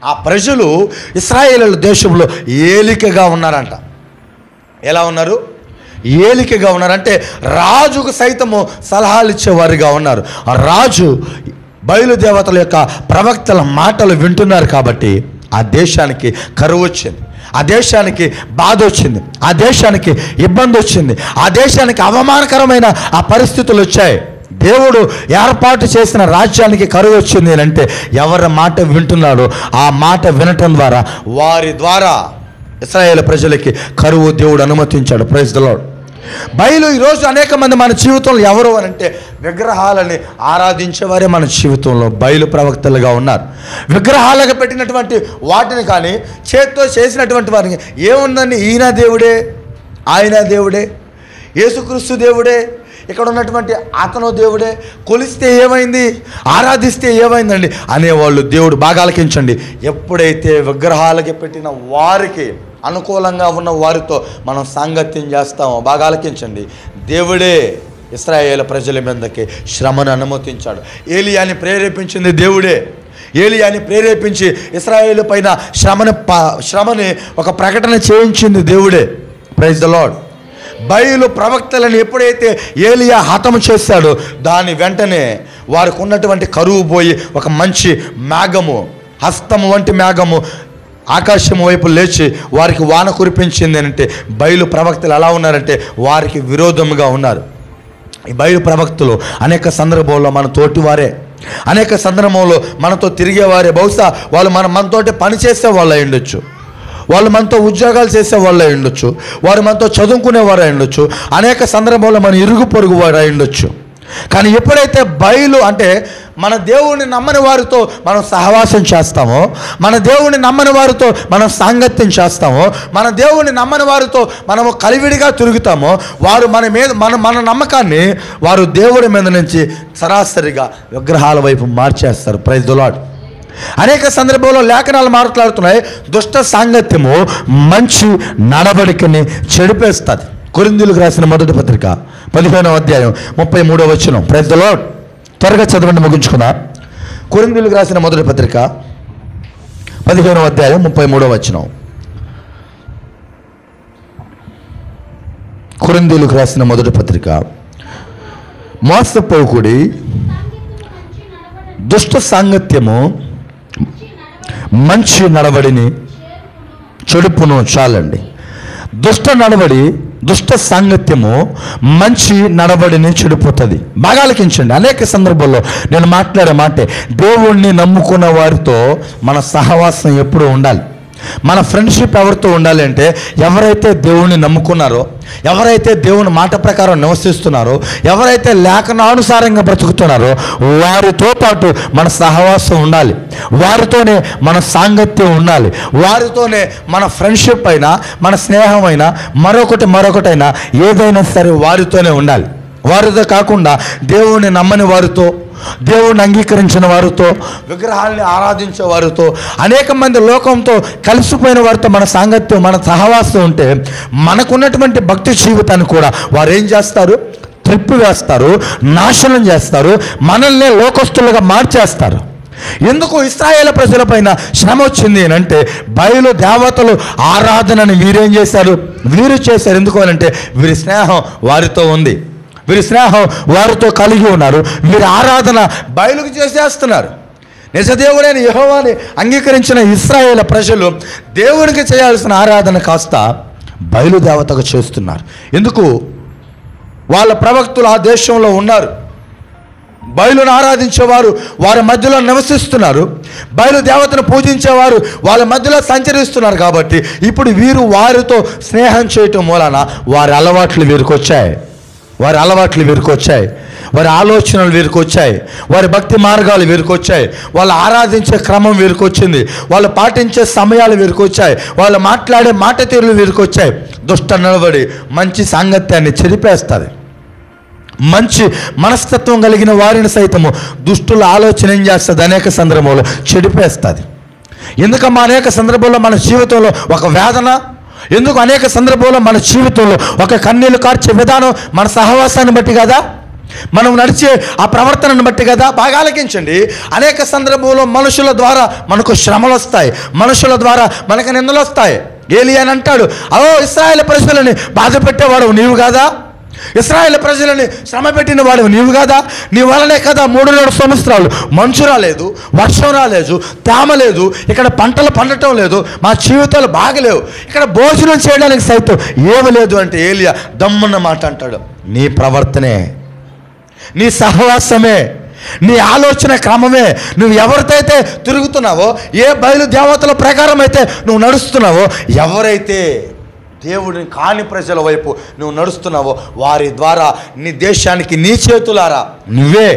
ఆ ప్రజలు ఇశ్రాయేలీయుల దేశంలో ఏలికగా ఉన్నారంట. ఎలా ఉన్నారు? ఏలికగా ఉన్నారంటే రాజుకు సైతము సలహాలు ఇచ్చేవారుగా ఉన్నారు. ఆ రాజు బయలుదేవతల యొక్క ప్రవక్తల మాటలు వింటున్నారు కాబట్టి ఆ దేశానికి కరువు వచ్చింది, ఆ దేశానికి బాధ వచ్చింది, ఆ దేశానికి ఇబ్బంది వచ్చింది, ఆ దేశానికి అవమానకరమైన ఆ పరిస్థితులు వచ్చాయి. దేవుడు ఏర్పాటు చేసిన రాజ్యానికి కరువు వచ్చింది అంటే ఎవరి మాట వింటున్నాడో ఆ మాట వినటం ద్వారా వారి ద్వారా ఇశ్రాయేలు ప్రజలకి కరువు దేవుడు అనుమతించాడు. Praise the lord. బయలు ఈరోజు అనేక మంది మన జీవితంలో ఎవరు అని అంటే విగ్రహాలని ఆరాధించేవారే మన జీవితంలో బయలు ప్రవక్తలుగా ఉన్నారు. విగ్రహాలకు పెట్టినటువంటి వాటిని కానీ చేత్తో చేసినటువంటి వారిని ఏముందని ఈయన దేవుడే, ఆయన దేవుడే, యేసుక్రీస్తు దేవుడే, ఇక్కడ ఉన్నటువంటి అతను దేవుడే, కొలిస్తే ఏమైంది, ఆరాధిస్తే ఏమైందండి అనేవాళ్ళు. దేవుడు బాగా ఆలకించండి. ఎప్పుడైతే విగ్రహాలకి పెట్టిన వారికి అనుకూలంగా ఉన్న వారితో మనం సాంగత్యం చేస్తామో, బాగా ఆలకించండి, దేవుడే ఇశ్రాయేలు ప్రజల మీదకి శ్రమను అనుమతించాడు. ఏలియాని ప్రేరేపించింది దేవుడే. ఏలియాని ప్రేరేపించి ఇశ్రాయేలు పైన శ్రమని ఒక ప్రకటన చేయించింది దేవుడే. Praise the lord. బయలు ప్రవక్తలను ఎప్పుడైతే ఏలియా హతము చేశాడో దాని వెంటనే వారికి ఉన్నటువంటి కరువు పోయి ఒక మంచి మేఘము, హస్తము వంటి మేఘము ఆకాశం వైపు లేచి వారికి వాన కురిపించింది అంటే బయలు ప్రవక్తలు ఎలా ఉన్నారంటే వారికి విరోధముగా ఉన్నారు. ఈ బయలు ప్రవక్తలు అనేక సందర్భంలో మన తోటివారే, అనేక సందర్భంలో మనతో తిరిగేవారే. బహుశా వాళ్ళు మనతోటి పని చేసే వాళ్ళు అయి ఉండొచ్చు, వాళ్ళు మనతో ఉద్యోగాలు చేసే వాళ్ళు అయి ఉండొచ్చు, వారు మనతో చదువుకునేవారు అయి ఉండొచ్చు, అనేక సందర్భంలో మన ఇరుగు పొరుగు వారు అయి ఉండొచ్చు. కానీ ఎప్పుడైతే బయలు అంటే మన దేవుణ్ణి నమ్మని వారితో మనం సహవాసం చేస్తామో, మన దేవుణ్ణి నమ్మని వారితో మనం సాంగత్యం చేస్తామో, మన దేవుణ్ణి నమ్మని వారితో మనము కలివిడిగా తిరుగుతామో, వారు మన మీద మన నమ్మకాన్ని వారు దేవుడి మీద నుంచి సరాసరిగా విగ్రహాల వైపు మార్చేస్తారు. Praise the lord. అనేక సందర్భంలో లేఖనాలు మాట్లాడుతున్నాయి, దుష్ట సాంగత్యము మంచి నడవడికని చెడిపేస్తుంది. కొరింథీయులకు రాసిన మొదటి పత్రిక 15వ అధ్యాయం 33వ వచనం. Praise the lord. త్వరగా చదవండి, ముగించుకుందాం. కొరింథీయులకు రాసిన మొదటి పత్రిక 15వ అధ్యాయం 33వ వచనం. కొరింథీయులకు రాసిన మొదటి పత్రిక. మోసపోకుడి, దుష్ట సాంగత్యము మంచి నడవడిని చెడుపును. చాలండి. దుష్ట నడవడి, దుష్ట సాంగత్యము మంచి నడవడిని చెడిపోతుంది. బాగా ఆలకించండి. అనేక సందర్భాల్లో నేను మాట్లాడే మాటే, దేవుణ్ణి నమ్ముకున్న వారితో మన సహవాసం ఎప్పుడూ ఉండాలి. మన ఫ్రెండ్షిప్ ఎవరితో ఉండాలి అంటే ఎవరైతే దేవుణ్ణి నమ్ముకున్నారో, ఎవరైతే దేవుని మాట ప్రకారం నివసిస్తున్నారో, ఎవరైతే లేఖనానుసారంగా బ్రతుకుతున్నారో వారితో పాటు మన సహవాసం ఉండాలి, వారితోనే మన సాంగత్యం ఉండాలి, వారితోనే మన ఫ్రెండ్షిప్ అయినా మన స్నేహం అయినా మరొకటైనా ఏదైనా సరే వారితోనే ఉండాలి. వారితో కాకుండా దేవుణ్ణి నమ్మని వారితో, దేవుణ్ణి అంగీకరించిన వారితో, విగ్రహాలని ఆరాధించే వారితో, అనేక మంది లోకంతో కలిసిపోయిన వారితో మన సాంగత్యం, మన సహవాసం ఉంటే మనకున్నటువంటి భక్తి జీవితాన్ని కూడా వారు ఏం చేస్తారు? త్రిప్పి వేస్తారు, నాశనం చేస్తారు, మనల్ని లోకస్తులుగా మార్చేస్తారు. ఎందుకు ఇశ్రాయేలు ప్రజల పైన శ్రమ వచ్చింది అంటే బయలు దేవతలు ఆరాధనని వీరేం చేశారు? వీరు చేశారు. ఎందుకు అంటే వీరి స్నేహం వారితో ఉంది, వీరి స్నేహం వారితో కలిగి ఉన్నారు, వీరి ఆరాధన బయలుకు చేసేస్తున్నారు. నిజదేవుడైన యెహోవాని అంగీకరించిన ఇశ్రాయేలు ప్రజలు దేవునికి చేయాల్సిన ఆరాధన కాస్త బయలుదేవతగా చేస్తున్నారు. ఎందుకు? వాళ్ళ ప్రవక్తులు ఆ దేశంలో ఉన్నారు, బయలును ఆరాధించేవారు వారి మధ్యలో నివసిస్తున్నారు, బయలు దేవతను పూజించేవారు వాళ్ళ మధ్యలో సంచరిస్తున్నారు. కాబట్టి ఇప్పుడు వీరు వారితో స్నేహం చేయటం మూలన వారి అలవాట్లు వీరికి వచ్చాయి, వారి అలవాట్లు వీరికి వచ్చాయి, వారి ఆలోచనలు వీరికి వచ్చాయి, వారి భక్తి మార్గాలు వీరికి వచ్చాయి, వాళ్ళు ఆరాధించే క్రమం వీరికి వచ్చింది, వాళ్ళు పాటించే సమయాలు వీరికి వచ్చాయి, వాళ్ళు మాట్లాడే మాట తీరులు వీరికి వచ్చాయి. దుష్ట నడవడి మంచి సాంగత్యాన్ని చెరిపేస్తుంది. మంచి మనస్తత్వం కలిగిన వారిని సైతము దుష్టుల ఆలోచన ఏం చేస్తుంది? అనేక సందర్భంలో చెడిపేస్తుంది. ఎందుకమ్మా అనేక సందర్భంలో మన జీవితంలో ఒక వేదన, ఎందుకు అనేక సందర్భంలో మన జీవితంలో ఒక కన్నీళ్లు కార్చే విధానం మన సహవాసాన్ని బట్టి కదా, మనం నడిచే ఆ ప్రవర్తనను బట్టి కదా. బాగా ఆలకించండి. అనేక సందర్భంలో మనుషుల ద్వారా మనకు శ్రమలు వస్తాయి, మనుషుల ద్వారా మనకు నిందలు వస్తాయి. ఏలియా అని అంటాడు, అవో ఇశ్రాయేలు ప్రజలని బాధ పెట్టేవాడు నీవు కాదా, ఇశ్రాయేలు ప్రజలని శ్రమ పెట్టిన వాడు నీవు కాదా, నీ వలనే కదా 3.5 సంవత్సరాలు మంచు రాలేదు, వర్షం రాలేదు, తేమ లేదు, ఇక్కడ పంటలు పండటం లేదు, మా జీవితాలు బాగలేవు, ఇక్కడ భోజనం చేయడానికి సైతం ఏమి లేదు అంటే ఏలియా దమ్మున్న మాట అంటాడు, నీ ప్రవర్తనే, నీ సహవాసమే, నీ ఆలోచన క్రమమే, నువ్వు ఎవరితో అయితే తిరుగుతున్నావో, ఏ బయలు దేవతల ప్రకారం అయితే నువ్వు నడుస్తున్నావో, ఎవరైతే దేవుడిని కాని ప్రజల వైపు నువ్వు నడుస్తున్నావో వారి ద్వారా నీ దేశానికి నీ చేతులారా నువ్వే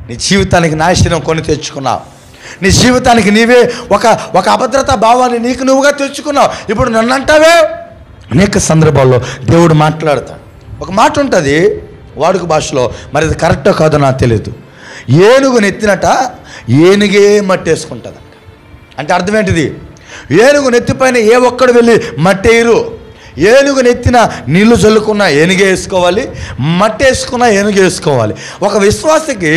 నీ జీవితానికి నాశనం కొని తెచ్చుకున్నావు. నీ జీవితానికి నీవే ఒక అభద్రతా భావాన్ని నీకు నువ్వుగా తెచ్చుకున్నావు. ఇప్పుడు నన్ను అంటావే. అనేక సందర్భాల్లో దేవుడు మాట్లాడతాడు. ఒక మాట ఉంటుంది వాడుక భాషలో, మరి అది కరెక్టో కాదో నాకు తెలియదు. ఏనుగు నెత్తినట ఏనుగే మట్టేసుకుంటుంది అంటే అర్థం ఏంటిది? ఏనుగు నెత్తిపైన ఏ ఒక్కడు వెళ్ళి మట్టేయరు. ఏనుగు నెత్తిన నీళ్లు చల్లుకున్నా ఏనుగే వేసుకోవాలి, మట్టి వేసుకున్నా ఏనుగే వేసుకోవాలి. ఒక విశ్వాసికి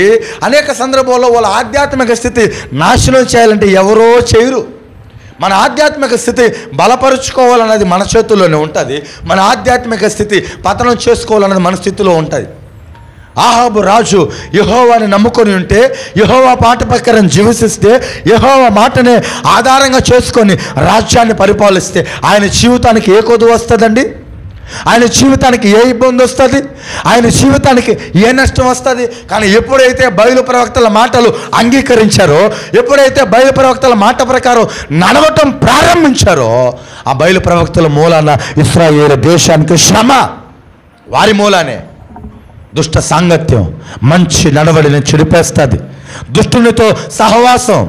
అనేక సందర్భాల్లో వాళ్ళ ఆధ్యాత్మిక స్థితి నాశనం చేయాలంటే ఎవరో చేయరు. మన ఆధ్యాత్మిక స్థితి బలపరుచుకోవాలన్నది మన చేతుల్లోనే ఉంటుంది. మన ఆధ్యాత్మిక స్థితి పతనం చేసుకోవాలన్నది మన స్థితిలో ఉంటుంది. ఆహాబు రాజు యెహోవాని నమ్ముకొని ఉంటే, యెహోవా మాట ప్రకారం జీవిస్తే, యెహోవా మాటనే ఆధారంగా చేసుకొని రాజ్యాన్ని పరిపాలిస్తే ఆయన జీవితానికి ఏ కొదువు వస్తుందండి? ఆయన జీవితానికి ఏ ఇబ్బంది వస్తుంది? ఆయన జీవితానికి ఏ నష్టం వస్తుంది? కానీ ఎప్పుడైతే బయలు ప్రవక్తల మాటలు అంగీకరించారో, ఎప్పుడైతే బయలు ప్రవక్తల మాట ప్రకారం నడవటం ప్రారంభించారో, ఆ బయలు ప్రవక్తల మూలాన ఇశ్రాయేలు దేశానికి శ్రమ, వారి మూలానే దుష్ట సాంగత్యం మంచి నడవడిని చెడిపేస్తుంది. దుష్టునితో సహవాసం,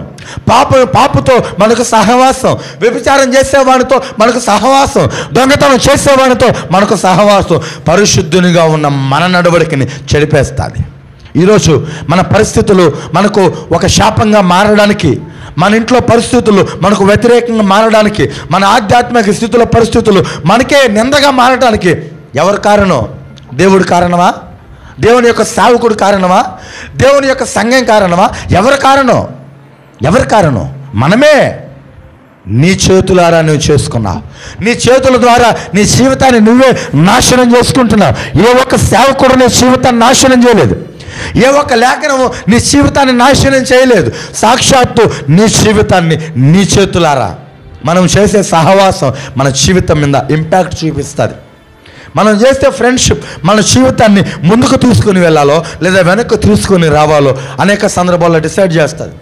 పాపుతో మనకు సహవాసం, వ్యభిచారం చేసేవాడితో మనకు సహవాసం, దొంగతనం చేసేవాడితో మనకు సహవాసం పరిశుద్ధునిగా ఉన్న మన నడవడికని చెడిపేస్తుంది. ఈరోజు మన పరిస్థితులు మనకు ఒక శాపంగా మారడానికి, మన ఇంట్లో పరిస్థితులు మనకు వ్యతిరేకంగా మారడానికి, మన ఆధ్యాత్మిక స్థితుల పరిస్థితులు మనకే నిందగా మారడానికి ఎవరు కారణం? దేవుడు కారణమా? దేవుని యొక్క సేవకుడు కారణమా? దేవుని యొక్క సంఘం కారణమా? ఎవరు కారణం? ఎవరి కారణం? మనమే. నీ చేతులారా నువ్వు చేసుకున్నావు. నీ చేతుల ద్వారా నీ జీవితాన్ని నువ్వే నాశనం చేసుకుంటున్నావు. ఏ ఒక్క సేవకుడు నీ జీవితాన్ని నాశనం చేయలేదు. ఏ ఒక్క లేఖనము నీ జీవితాన్ని నాశనం చేయలేదు. సాక్షాత్తు నీ జీవితాన్ని నీ చేతులారా మనం చేసే సహవాసం మన జీవితం మీద ఇంపాక్ట్ చూపిస్తుంది. మనం చేస్తే ఫ్రెండ్షిప్ మన జీవితాన్ని ముందుకు తీసుకుని వెళ్ళాలో లేదా వెనక్కి తీసుకొని రావాలో అనేక సందర్భాల్లో డిసైడ్ చేస్తుంది.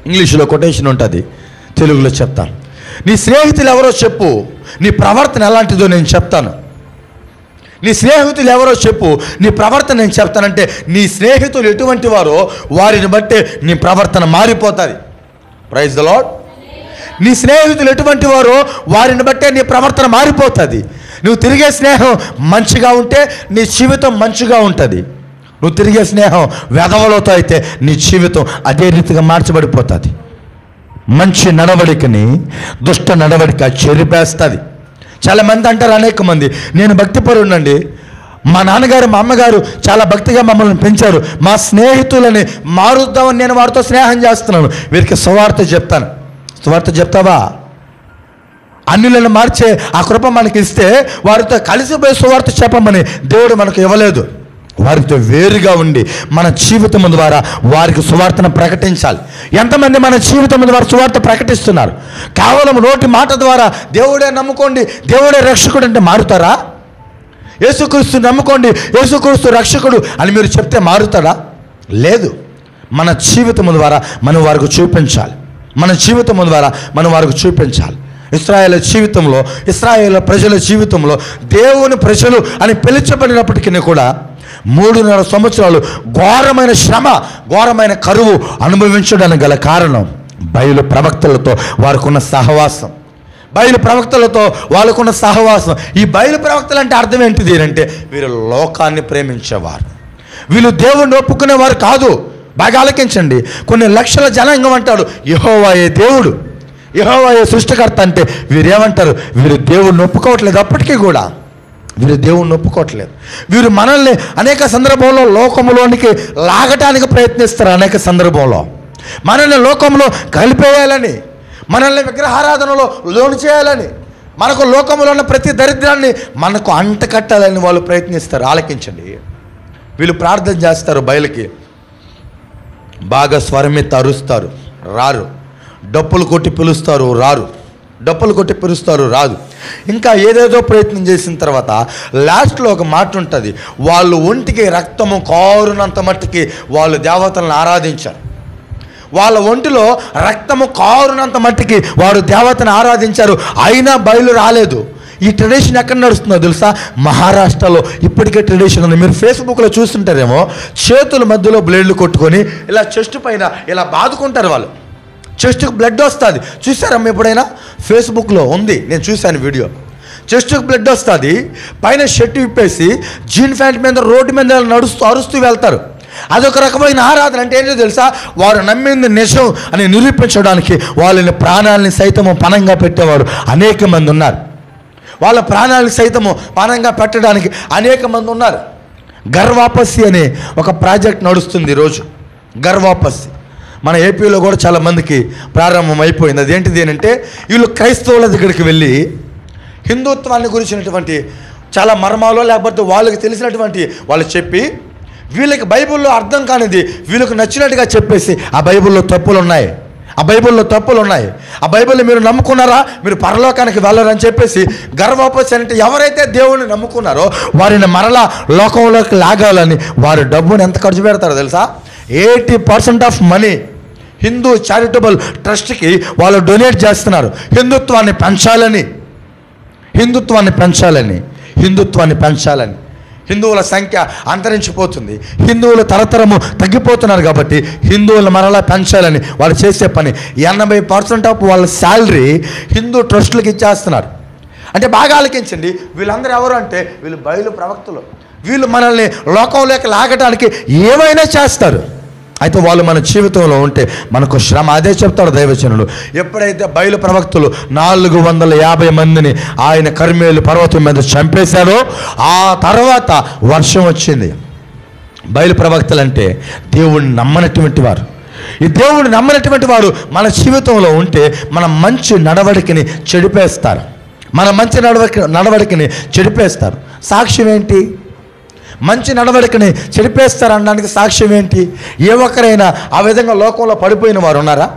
ఇంగ్లీష్లో కొటేషన్ ఉంటుంది, తెలుగులో చెప్తాను. నీ స్నేహితులు ఎవరో చెప్పు, నీ ప్రవర్తన ఎలాంటిదో నేను చెప్తాను. నీ స్నేహితులు ఎవరో చెప్పు, నీ ప్రవర్తన నేను చెప్తానంటే నీ స్నేహితులు ఎటువంటి వారో వారిని బట్టే నీ ప్రవర్తన మారిపోతుంది. Praise the lord. నీ స్నేహితులు ఎటువంటి వారో వారిని బట్టే నీ ప్రవర్తన మారిపోతుంది. నువ్వు తిరిగే స్నేహం మంచిగా ఉంటే నీ జీవితం మంచిగా ఉంటుంది. నువ్వు తిరిగే స్నేహం వెధవలతో అయితే నీ జీవితం అదే రీతిగా మార్చబడిపోతుంది. మంచి నడవడికని దుష్ట నడవడిక చెరిపేస్తుంది. చాలామంది అంటారు, అనేక మంది, నేను భక్తిపరునండి, మా నాన్నగారు మా అమ్మగారు చాలా భక్తిగా మమ్మల్ని పెంచారు, మా స్నేహితులని మారుద్దామని నేను వారితో స్నేహం చేస్తున్నాను, వీరికి సువార్త చెప్తాను. సువార్త చెప్తావా? అన్యులను మార్చే ఆ కృప మనకి ఇస్తే వారితో కలిసిపోయి సువార్త చెప్పమని దేవుడు మనకు ఇవ్వలేదు. వారితో వేరుగా ఉండి మన జీవితం ద్వారా వారికి సువార్తను ప్రకటించాలి. ఎంతమంది మన జీవితం ద్వారా సువార్త ప్రకటిస్తున్నారు? కేవలం నోటి మాట ద్వారా దేవుడే నమ్ముకోండి, దేవుడే రక్షకుడు అంటే మారుతారా? యేసుక్రీస్తు నమ్ముకోండి, యేసుక్రీస్తు రక్షకుడు అని మీరు చెప్తే మారుతారా? లేదు. మన జీవితం ద్వారా మనం వారికి చూపించాలి. మన జీవితం ద్వారా మనం వారికి చూపించాలి. ఇశ్రాయేలు జీవితంలో, ఇశ్రాయేలు ప్రజల జీవితంలో దేవుని ప్రజలు అని పిలిచబడినప్పటికీ కూడా 3.5 సంవత్సరాలు ఘోరమైన శ్రమ, ఘోరమైన కరువు అనుభవించడానికి గల కారణం బయలు ప్రవక్తలతో వారికున్న సహవాసం. బయలు ప్రవక్తలతో వాళ్ళకున్న సహవాసం. ఈ బయలు ప్రవక్తలు అంటే అర్థం ఏంటిది అంటే, వీరు లోకాన్ని ప్రేమించేవారు, వీళ్ళు దేవుణ్ణి ఒప్పుకునేవారు కాదు. బాగా ఆలకించండి. కొన్ని లక్షల జనాంగం అంటాడు యెహోవాయే దేవుడు, యెహోవాయే సృష్టికర్త అంటే వీరేమంటారు? వీరు దేవుణ్ణి ఒప్పుకోవట్లేదు. అప్పటికీ కూడా వీరు దేవుణ్ణి ఒప్పుకోవట్లేదు. వీరు మనల్ని అనేక సందర్భంలో లోకంలోనికి లాగటానికి ప్రయత్నిస్తారు. అనేక సందర్భంలో మనల్ని లోకంలో కలిపేయాలని, మనల్ని విగ్రహారాధనలో లోను చేయాలని, మనకు లోకంలో ఉన్న ప్రతి దరిద్రాన్ని మనకు అంటకట్టాలని వాళ్ళు ప్రయత్నిస్తారు. ఆలకించండి. వీళ్ళు ప్రార్థన చేస్తారు, బయలుకి బాగా స్వరమెత్తి అరుస్తారు, రారు. డప్పులు కొట్టి పిలుస్తారు, రారు. డప్పులు కొట్టి పిలుస్తారు, రాదు. ఇంకా ఏదేదో ప్రయత్నం చేసిన తర్వాత లాస్ట్లో ఒక మాట ఉంటుంది, వాళ్ళు ఒంటికి రక్తము కారునంత మట్టుకి వాళ్ళు దేవతలను ఆరాధించారు. వాళ్ళ ఒంటిలో రక్తము కారునంత మట్టుకి వారు దేవతను ఆరాధించారు. అయినా బయలు రాలేదు. ఈ ట్రెడిషన్ ఎక్కడ నడుస్తుందో తెలుసా? మహారాష్ట్రలో ఇప్పటికే ట్రెడిషన్ ఉంది. మీరు ఫేస్బుక్లో చూస్తుంటారేమో, చేతుల మధ్యలో బ్లేడ్లు కొట్టుకొని ఇలా చెస్ట్ పైన ఇలా బాదుకుంటారు. వాళ్ళు చెస్ట్కి బ్లడ్ వస్తుంది. చూసారమ్మా ఎప్పుడైనా? ఫేస్బుక్లో ఉంది, నేను చూశాను వీడియో. చెస్ట్కి బ్లడ్ వస్తుంది, పైన షర్ట్ విప్పేసి జీన్ ప్యాంట్ మీద రోడ్డు మీద నడుస్తూ అరుస్తూ వెళ్తారు. అదొక రకమైన ఆరాధన. అంటే ఏంటో తెలుసా? వారు నమ్మింది నిజం అని నిరూపించడానికి వాళ్ళని ప్రాణాలని సైతము పణంగా పెట్టేవారు అనేక మంది ఉన్నారు. వాళ్ళ ప్రాణాలను సైతము పణంగా పెట్టడానికి అనేక మంది ఉన్నారు. ఘర్ వాపసి అనే ఒక ప్రాజెక్ట్ నడుస్తుంది ఈరోజు. ఘర్ వాపసి మన ఏపీలో కూడా చాలామందికి ప్రారంభం అయిపోయింది. అదేంటిది అంటే వీళ్ళు క్రైస్తవుల దగ్గరికి వెళ్ళి హిందుత్వాన్ని గురించినటువంటి చాలా మర్మాలు లేకపోతే వాళ్ళకి తెలిసినటువంటి వాళ్ళు చెప్పి వీళ్ళకి బైబిల్లో అర్థం కానిది వీళ్ళకి నచ్చినట్టుగా చెప్పేసి ఆ బైబిల్లో తప్పులు ఉన్నాయి, ఆ బైబిల్ని మీరు నమ్ముకున్నారా, మీరు పరలోకానికి వెళ్ళరని చెప్పేసి గర్వపరిచి ఎవరైతే దేవుడిని నమ్ముకున్నారో వారిని మరలా లోకంలోకి లాగాలని వారు డబ్బుని ఎంత ఖర్చు పెడతారో తెలుసా? 80% ఆఫ్ మనీ హిందూ చారిటబుల్ ట్రస్ట్కి వాళ్ళు డొనేట్ చేస్తున్నారు. హిందుత్వాన్ని పెంచాలని. హిందువుల సంఖ్య అంతరించిపోతుంది, హిందువులు తరతరము తగ్గిపోతున్నారు కాబట్టి హిందువులను మరలా పెంచాలని వాళ్ళు చేసే పని 80% ఆఫ్ వాళ్ళ శాలరీ హిందూ ట్రస్టులకు ఇచ్చేస్తున్నారు. అంటే బాగా ఆలకించండి, వీళ్ళందరూ ఎవరు అంటే వీళ్ళు బయలు ప్రవక్తలు. వీళ్ళు మనల్ని లోకంలోకి లాగడానికి ఏమైనా చేస్తారు. అయితే వాళ్ళు మన జీవితంలో ఉంటే మనకు శ్రమ. అదే చెప్తాడు దైవజనుడు. ఎప్పుడైతే బయలు ప్రవక్తలు 450 మందిని ఆయన కర్మేలు పర్వతం మీద చంపేశారో ఆ తర్వాత వర్షం వచ్చింది. బయలు ప్రవక్తలు అంటే దేవుణ్ణి నమ్మనటువంటి వారు. ఈ దేవుణ్ణి నమ్మనటువంటి వారు మన జీవితంలో ఉంటే మన మంచి నడవడికని చెడిపేస్తారు. సాక్ష్యం ఏంటి? మంచి నడవడికని చెడిపేస్తారనడానికి సాక్ష్యం ఏంటి? ఏ ఒక్కరైనా ఆ విధంగా లోకంలో పడిపోయిన వారు ఉన్నారా?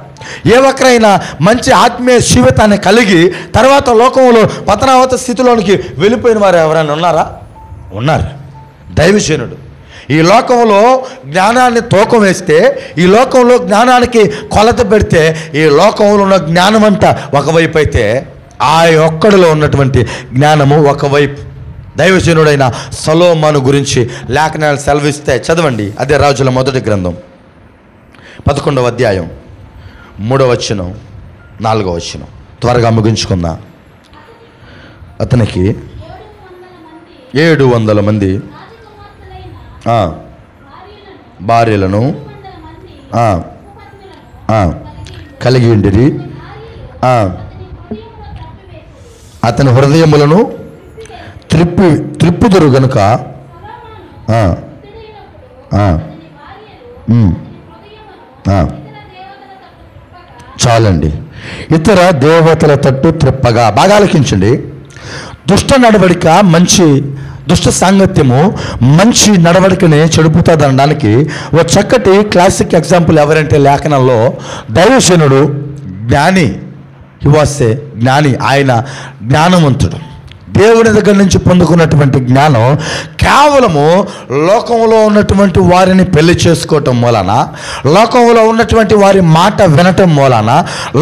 ఏ ఒక్కరైనా మంచి ఆత్మీయ జీవితాన్ని కలిగి తర్వాత లోకంలో పతనావత స్థితిలోనికి వెళ్ళిపోయిన వారు ఎవరైనా ఉన్నారా? ఉన్నారు. దైవజనుడు ఈ లోకంలో జ్ఞానాన్ని తూకం వేస్తే, ఈ లోకంలో జ్ఞానానికి కొలత పెడితే, ఈ లోకంలో ఉన్న జ్ఞానం అంతా ఒకవైపు అయితే ఆ ఒక్కడిలో ఉన్నటువంటి జ్ఞానము ఒకవైపు. దైవజనుడైన సొలొమోను గురించి లేఖనాలు సెలవిస్తే చదవండి. అదే రాజుల మొదటి గ్రంథం 11వ అధ్యాయం 3వ వచనం 4వ వచనం. త్వరగా ముగించుకుందా. అతనికి 700 మంది భార్యలను కలిగి ఉండిరి. అతని హృదయములను త్రిప్పుదురు గనుక చాలండి. ఇతర దేవతల తట్టు త్రిప్పగా. బాగా ఆలకించండి. దుష్ట నడవడిక దుష్ట సాంగత్యము మంచి నడవడికని చెడుపుతుంది అనడానికి ఒక చక్కటి క్లాసిక్ ఎగ్జాంపుల్ ఎవరంటే లేఖనంలో దైవజనుడు జ్ఞాని. జ్ఞాని, ఆయన జ్ఞానవంతుడు. దేవుని దగ్గర నుంచి పొందుకున్నటువంటి జ్ఞానం కేవలము లోకంలో ఉన్నటువంటి వారిని పెళ్లి చేసుకోవటం మూలాన, లోకంలో ఉన్నటువంటి వారి మాట వినటం మూలాన,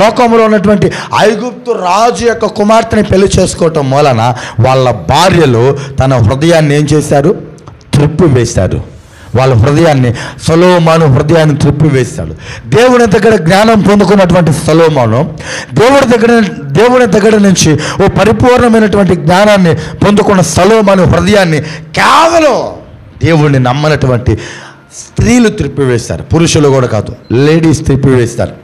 లోకంలో ఉన్నటువంటి ఐగుప్తు రాజు యొక్క కుమార్తెని పెళ్లి చేసుకోవటం మూలాన వాళ్ళ భార్యలు తన హృదయాన్ని ఏం చేశారు? త్రిప్పివేశారు. వాళ్ళ హృదయాన్ని, సొలొమోను హృదయాన్ని త్రిప్పివేశాడు. దేవుని దగ్గర జ్ఞానం పొందుకున్నటువంటి సొలొమోను దేవుని దగ్గర నుంచి ఓ పరిపూర్ణమైనటువంటి జ్ఞానాన్ని పొందుకున్న సొలొమోను హృదయాన్ని కేవలం దేవుణ్ణి నమ్మనటువంటి స్త్రీలు త్రిప్పివేశారు. పురుషులు కూడా కాదు, లేడీస్ త్రిప్పివేశారు.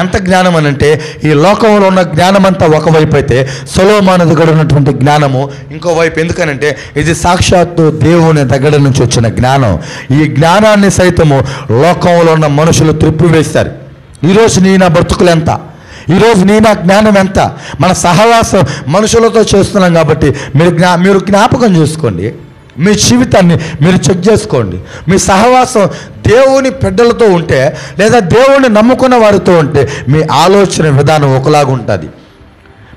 ఎంత జ్ఞానం అనంటే ఈ లోకంలో ఉన్న జ్ఞానం అంతా ఒకవైపు అయితే సొలొమోను దగ్గర ఉన్నటువంటి జ్ఞానము ఇంకోవైపు. ఎందుకనంటే ఇది సాక్షాత్తు దేవుని దగ్గర నుంచి వచ్చిన జ్ఞానం. ఈ జ్ఞానాన్ని సైతము లోకంలో ఉన్న మనుషులు త్రిప్పివేశారు. ఈరోజు నీ నా బ్రతుకులు ఎంత? ఈరోజు నీ నా జ్ఞానం ఎంత? మన సహవాసం మనుషులతో చేస్తున్నాం కాబట్టి మీరు జ్ఞాపకం చేసుకోండి. మీ జీవితాన్ని మీరు చెక్ చేసుకోండి. మీ సహవాసం దేవుని బిడ్డలతో ఉంటే లేదా దేవుని నమ్ముకున్న వారితో ఉంటే మీ ఆలోచన విధానం ఒకలాగా ఉంటుంది.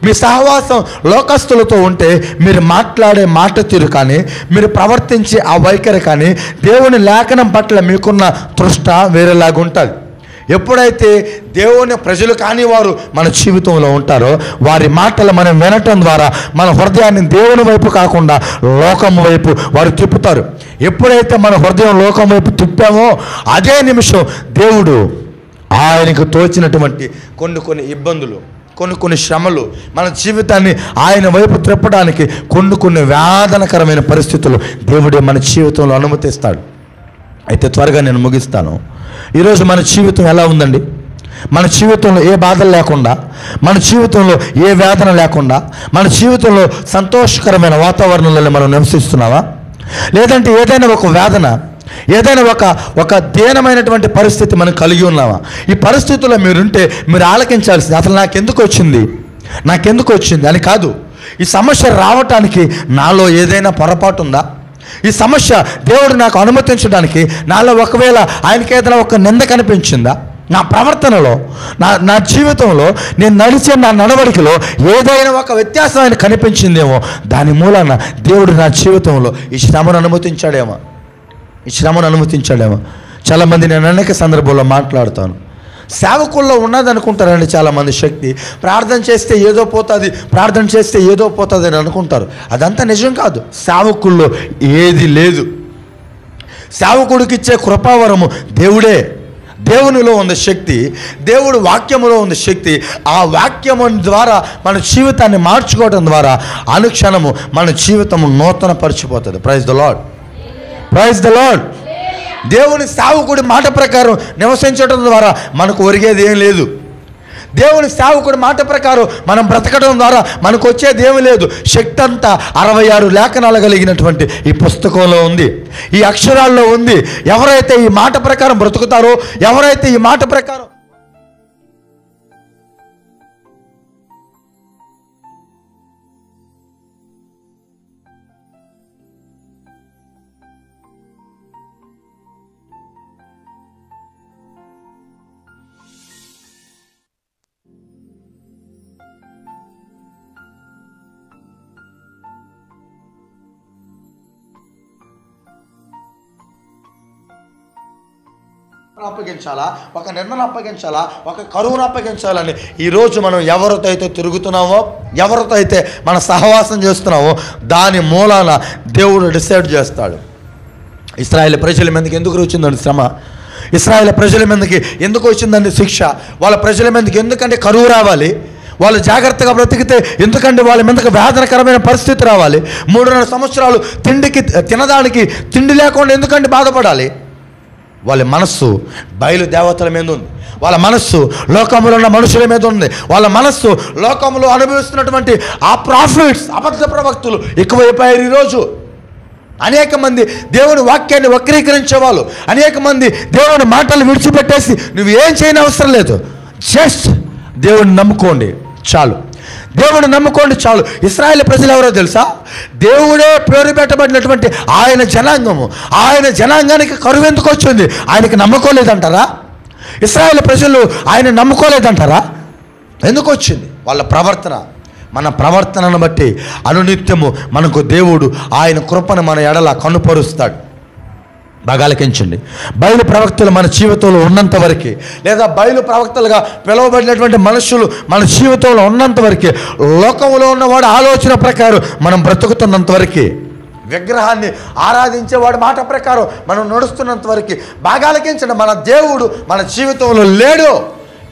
మీ సహవాసం లోకస్తులతో ఉంటే మీరు మాట్లాడే మాట తీరు కానీ, మీరు ప్రవర్తించే ఆ వైఖరి కానీ, దేవుని లేఖనం పట్ల మీకున్న తృష్ట వేరేలాగా ఉంటుంది. ఎప్పుడైతే దేవుని ప్రజలు కాని వారు మన జీవితంలో ఉంటారో వారి మాటలు మనం వినటం ద్వారా మన హృదయాన్ని దేవుని వైపు కాకుండా లోకం వైపు వారు తిప్పుతారు. ఎప్పుడైతే మన హృదయం లోకం వైపు తిప్పామో అదే నిమిషం దేవుడు ఆయనకు తోచినటువంటి కొన్ని ఇబ్బందులు, కొన్ని శ్రమలు మన జీవితాన్ని ఆయన వైపు త్రిప్పడానికి కొన్ని వేదనకరమైన పరిస్థితులు దేవుడే మన జీవితంలో అనుమతిస్తాడు. అయితే త్వరగా నేను ముగిస్తాను. ఈరోజు మన జీవితం ఎలా ఉందండి? మన జీవితంలో ఏ బాధలు లేకుండా, మన జీవితంలో ఏ వేదన లేకుండా, మన జీవితంలో సంతోషకరమైన వాతావరణంలో మనం నివసిస్తున్నావా? లేదంటే ఏదైనా ఒక వేదన, ఏదైనా ఒక దీనమైనటువంటి పరిస్థితి మనం కలిగి ఉన్నామా? ఈ పరిస్థితుల్లో మీరుంటే మీరు ఆలకించాల్సింది అసలు నాకెందుకు వచ్చింది అని కాదు. ఈ సమస్య రావటానికి నాలో ఏదైనా పొరపాటు ఉందా? ఈ సమస్య దేవుడు నాకు అనుమతించడానికి నాలో ఒకవేళ ఆయనకి ఏదైనా ఒక నింద కనిపించిందా? నా ప్రవర్తనలో, నా జీవితంలో, నేను నడిచే నా నడవడికలో ఏదైనా ఒక వ్యత్యాసం ఆయన కనిపించిందేమో, దాని మూలాన దేవుడు నా జీవితంలో ఈ శ్రమను అనుమతించాడేమో. చాలామంది నేను అనేక సందర్భాల్లో మాట్లాడుతాను, సేవకుల్లో ఉన్నదనుకుంటారండి చాలామంది శక్తి. ప్రార్థన చేస్తే ఏదో పోతుంది అని అనుకుంటారు. అదంతా నిజం కాదు. సేవకుల్లో ఏది లేదు. సేవకుడికి ఇచ్చే కృపావరము దేవునిలో ఉంది శక్తి, దేవుడు వాక్యములో ఉంది శక్తి. ఆ వాక్యము ద్వారా మన జీవితాన్ని మార్చుకోవడం ద్వారా అనుక్షణము మన జీవితము నూతన పరిచిపోతుంది. Praise the lord. దేవుని సేవకుడి మాట ప్రకారం నివసించడం ద్వారా మనకు ఒరిగేది ఏం లేదు. దేవుని సేవకుడి మాట ప్రకారం మనం బ్రతకడం ద్వారా మనకు వచ్చేది ఏమీ లేదు. శక్తి అంతా 66 లేఖనాలు కలిగినటువంటి ఈ పుస్తకంలో ఉంది, ఈ అక్షరాల్లో ఉంది. ఎవరైతే ఈ మాట ప్రకారం బ్రతుకుతారో, ఎవరైతే ఈ మాట ప్రకారం అప్పగించాలా, ఒక నిందను అప్పగించాలా, ఒక కరువును అప్పగించాలని ఈరోజు మనం ఎవరితో అయితే తిరుగుతున్నామో, ఎవరితో అయితే మన సహవాసం చేస్తున్నామో దాని మూలాన దేవుడు డిసైడ్ చేస్తాడు. ఇశ్రాయేలు ప్రజల మీదకి ఎందుకు వచ్చిందండి శ్రమ? ఇశ్రాయేలు ప్రజల మీదకి ఎందుకు వచ్చిందండి శిక్ష? వాళ్ళ ప్రజల మీదకి ఎందుకంటే కరువు రావాలి? వాళ్ళు జాగ్రత్తగా బ్రతికితే ఎందుకంటే వాళ్ళ మీదకి వేదనకరమైన పరిస్థితి రావాలి? 3.5 సంవత్సరాలు తినడానికి తిండి లేకుండా ఎందుకంటే బాధపడాలి? వాళ్ళ మనస్సు బయలుదేవతల మీద ఉంది, వాళ్ళ మనస్సు లోకంలో ఉన్న మనుషుల మీద ఉంది, వాళ్ళ మనస్సు లోకంలో అనుభవిస్తున్నటువంటి ఆ ప్రాఫిట్స్, అబద్ధ ప్రవక్తులు ఎక్కువైపోయారు. ఈరోజు అనేక మంది దేవుని వాక్యాన్ని వక్రీకరించే వాళ్ళు, అనేక మంది దేవుని మాటలు విడిచిపెట్టేసి నువ్వు ఏం చేయని అవసరం లేదు, జస్ట్ దేవుని నమ్ముకోండి చాలు. ఇశ్రాయేలు ప్రజలు ఎవరో తెలుసా? దేవుడే పేరు పెట్టబడినటువంటి ఆయన జనాంగానికి కరువు ఎందుకు వచ్చింది? ఆయనకి నమ్మకోలేదంటారా? ఇశ్రాయేలు ప్రజలు ఆయన నమ్ముకోలేదంటారా? ఎందుకు వచ్చింది? వాళ్ళ ప్రవర్తన. మన ప్రవర్తనను బట్టి అనునిత్యము మనకు దేవుడు ఆయన కృపను మన ఎడల కనుపరుస్తాడు. బాగా ఆలకించండి. బయలు ప్రవక్తలు మన జీవితంలో ఉన్నంత వరకే, లేదా బయలు ప్రవక్తలుగా పిలువబడినటువంటి మనుషులు మన జీవితంలో ఉన్నంత వరకే, లోకంలో ఉన్నవాడు ఆలోచన ప్రకారం మనం బ్రతుకుతున్నంత వరకే, విగ్రహాన్ని ఆరాధించేవాడు మాట ప్రకారం మనం నడుస్తున్నంత వరకే. బాగా ఆలకించండి. మన దేవుడు మన జీవితంలో లేడు.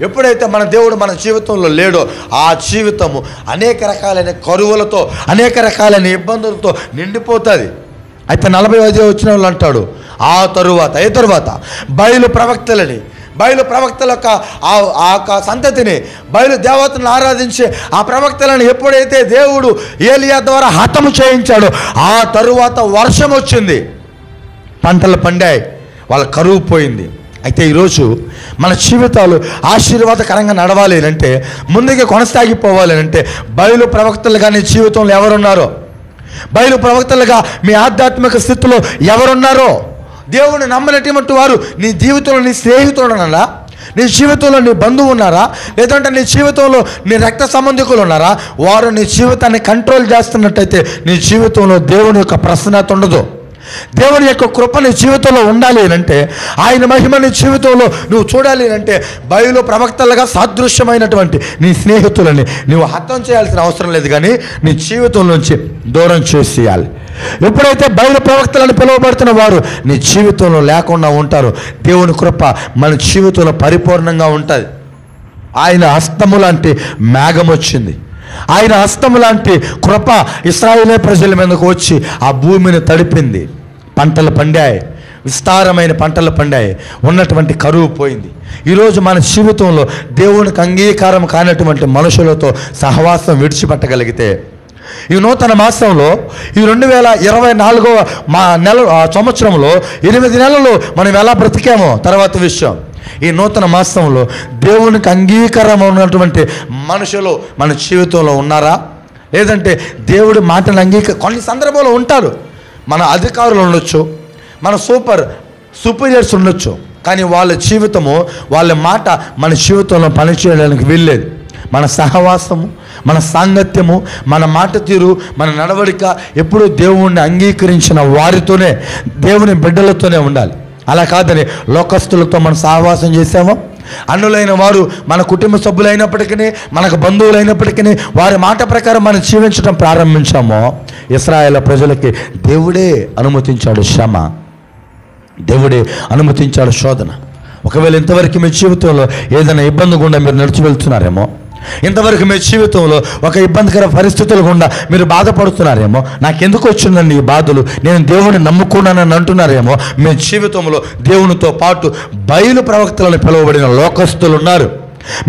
ఎప్పుడైతే మన దేవుడు మన జీవితంలో లేడో ఆ జీవితము అనేక రకాలైన కరువులతో, అనేక రకాలైన ఇబ్బందులతో నిండిపోతుంది. అయితే 45వ వచనంలో అంటాడు, ఆ తరువాత బయలు ప్రవక్తల యొక్క సంతతిని, బయలు దేవతలను ఆరాధించే ఆ ప్రవక్తలను ఎప్పుడైతే దేవుడు ఏలియా ద్వారా హతము చేయించాడో ఆ తరువాత వర్షం వచ్చింది, పంటలు పండాయి, వాళ్ళ కరువు పోయింది. అయితే ఈరోజు మన జీవితాలు ఆశీర్వాదకరంగా నడవాలి అంటే, ముందుగా కొనసాగిపోవాలి అంటే బయలు ప్రవక్తలుగా నీ జీవితంలో ఎవరున్నారో, బయలు ప్రవక్తలుగా మీ ఆధ్యాత్మిక స్థితిలో ఎవరున్నారో, దేవుని నమ్మనటువంటి వారు నీ జీవితంలో నీ స్నేహితులు ఉన్నారా? నీ జీవితంలో నీ బంధువు ఉన్నారా? లేదంటే నీ జీవితంలో నీ రక్త సంబంధికులు ఉన్నారా? వారు నీ జీవితాన్ని కంట్రోల్ చేస్తున్నట్టయితే నీ జీవితంలో దేవుని యొక్క ప్రసన్నత ఉండదు. దేవుని యొక్క కృప నీ జీవితంలో ఉండాలి అంటే, ఆయన మహిమ నీ జీవితంలో నువ్వు చూడాలి అంటే బయలు ప్రవక్తలుగా సాదృశ్యమైనటువంటి నీ స్నేహితులని నువ్వు హతం చేయాల్సిన అవసరం లేదు, కానీ నీ జీవితం నుంచి దూరం చేసేయాలి. ఎప్పుడైతే బయలు ప్రవక్తలను పిలువబడుతున్న వారు నీ జీవితంలో లేకుండా ఉంటారో దేవుని కృప మన జీవితంలో పరిపూర్ణంగా ఉంటుంది. ఆయన హస్తము లాంటి మేఘం వచ్చింది, ఆయన హస్తము లాంటి కృప ఇశ్రాయేలు ప్రజల మీదకు వచ్చి ఆ భూమిని తడిపింది. పంటలు పండాయి, విస్తారమైన పంటలు పండాయి, ఉన్నటువంటి కరువు పోయింది. ఈరోజు మన జీవితంలో దేవునికి అంగీకారం కానటువంటి మనుషులతో సహవాసం విడిచిపెట్టగలిగితే, ఈ నూతన మాసంలో ఈ 2024 సంవత్సరంలో 8 నెలలు మనం ఎలా బ్రతికామో తర్వాత విషయం. ఈ నూతన మాసంలో దేవునికి అంగీకారమైనటువంటి మనుషులు మన జీవితంలో ఉన్నారా? లేదంటే దేవుడి మాటను కొన్ని సందర్భాల్లో ఉంటారు. మన అధికారులు ఉండొచ్చు, మన సుపీరియర్స్ ఉండొచ్చు, కానీ వాళ్ళ జీవితము, వాళ్ళ మాట మన జీవితంలో పనిచేయడానికి వీల్లేదు. మన సహవాసము, మన సాంగత్యము, మన మాట తీరు, మన నడవడిక ఎప్పుడూ దేవుణ్ణి అంగీకరించిన వారితోనే, దేవుని బిడ్డలతోనే ఉండాలి. అలా కాదని లోకస్తులతో మనం సహవాసం చేసామో, అన్నులైన వారు మన కుటుంబ సభ్యులైనప్పటికీ, మనకు బంధువులైనప్పటికీ వారి మాట ప్రకారం మనం జీవించడం ప్రారంభించామో, ఇశ్రాయేలు ప్రజలకి దేవుడే అనుమతించాడు శ్రమ, దేవుడే అనుమతించాడు శోధన. ఒకవేళ ఇంతవరకు మీ జీవితంలో ఏదైనా ఇబ్బంది గుండా మీరు నడిచి వెళ్తున్నారేమో, ఇంతవరకు మీ జీవితంలో ఒక ఇబ్బందికర పరిస్థితుల గుండా మీరు బాధపడుతున్నారేమో, నాకెందుకు వచ్చిందండి ఈ బాధలు, నేను దేవుడిని నమ్ముకున్నానని అంటున్నారేమో, మీ జీవితంలో దేవునితో పాటు బయలు ప్రవక్తలను పిలువబడిన లోకస్తులు ఉన్నారు.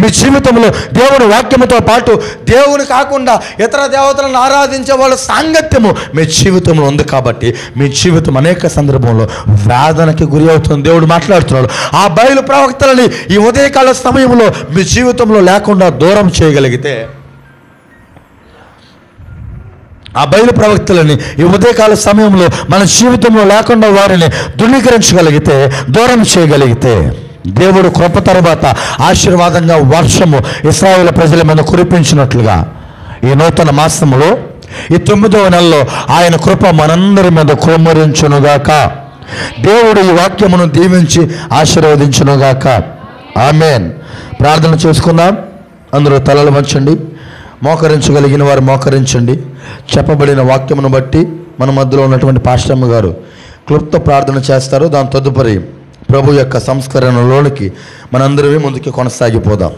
మీ జీవితంలో దేవుని వాక్యముతో పాటు దేవుని కాకుండా ఇతర దేవతలను ఆరాధించే వాళ్ళ సాంగత్యము మీ జీవితంలో ఉంది. కాబట్టి మీ జీవితం అనేక సందర్భంలో వేదనకి గురి అవుతుంది. దేవుడు మాట్లాడుతున్నాడు. ఆ బయలు ప్రవక్తలని ఈ ఉదయకాల సమయంలో మీ జీవితంలో లేకుండా దూరం చేయగలిగితే, ఆ బయలు ప్రవక్తలని ఈ ఉదయకాల సమయంలో మన జీవితంలో లేకుండా వారిని ధృవీకరించగలిగితే, దూరం చేయగలిగితే, దేవుడు కృప తర్వాత ఆశీర్వాదంగా వర్షము ఇశ్రాయేలు ప్రజల మీద కురిపించినట్లుగా ఈ నూతన మాసములో ఈ 9వ నెలలో ఆయన కృప మనందరి మీద కుమ్మరించునుగాక. దేవుడు ఈ వాక్యమును దీవించి ఆశీర్వదించునుగాక. ఆమేన్. ప్రార్థన చేసుకుందాం. అందరూ తలలు వంచండి. మోకరించగలిగిన వారు మోకరించండి. చెప్పబడిన వాక్యమును బట్టి మన మధ్యలో ఉన్నటువంటి పాస్టమ్మ గారు క్లుప్త ప్రార్థన చేస్తారు. దాని తదుపరి ప్రభు యొక్క సంస్కరణలోనికి మనందరమే ముందుకు కొనసాగిపోదాం.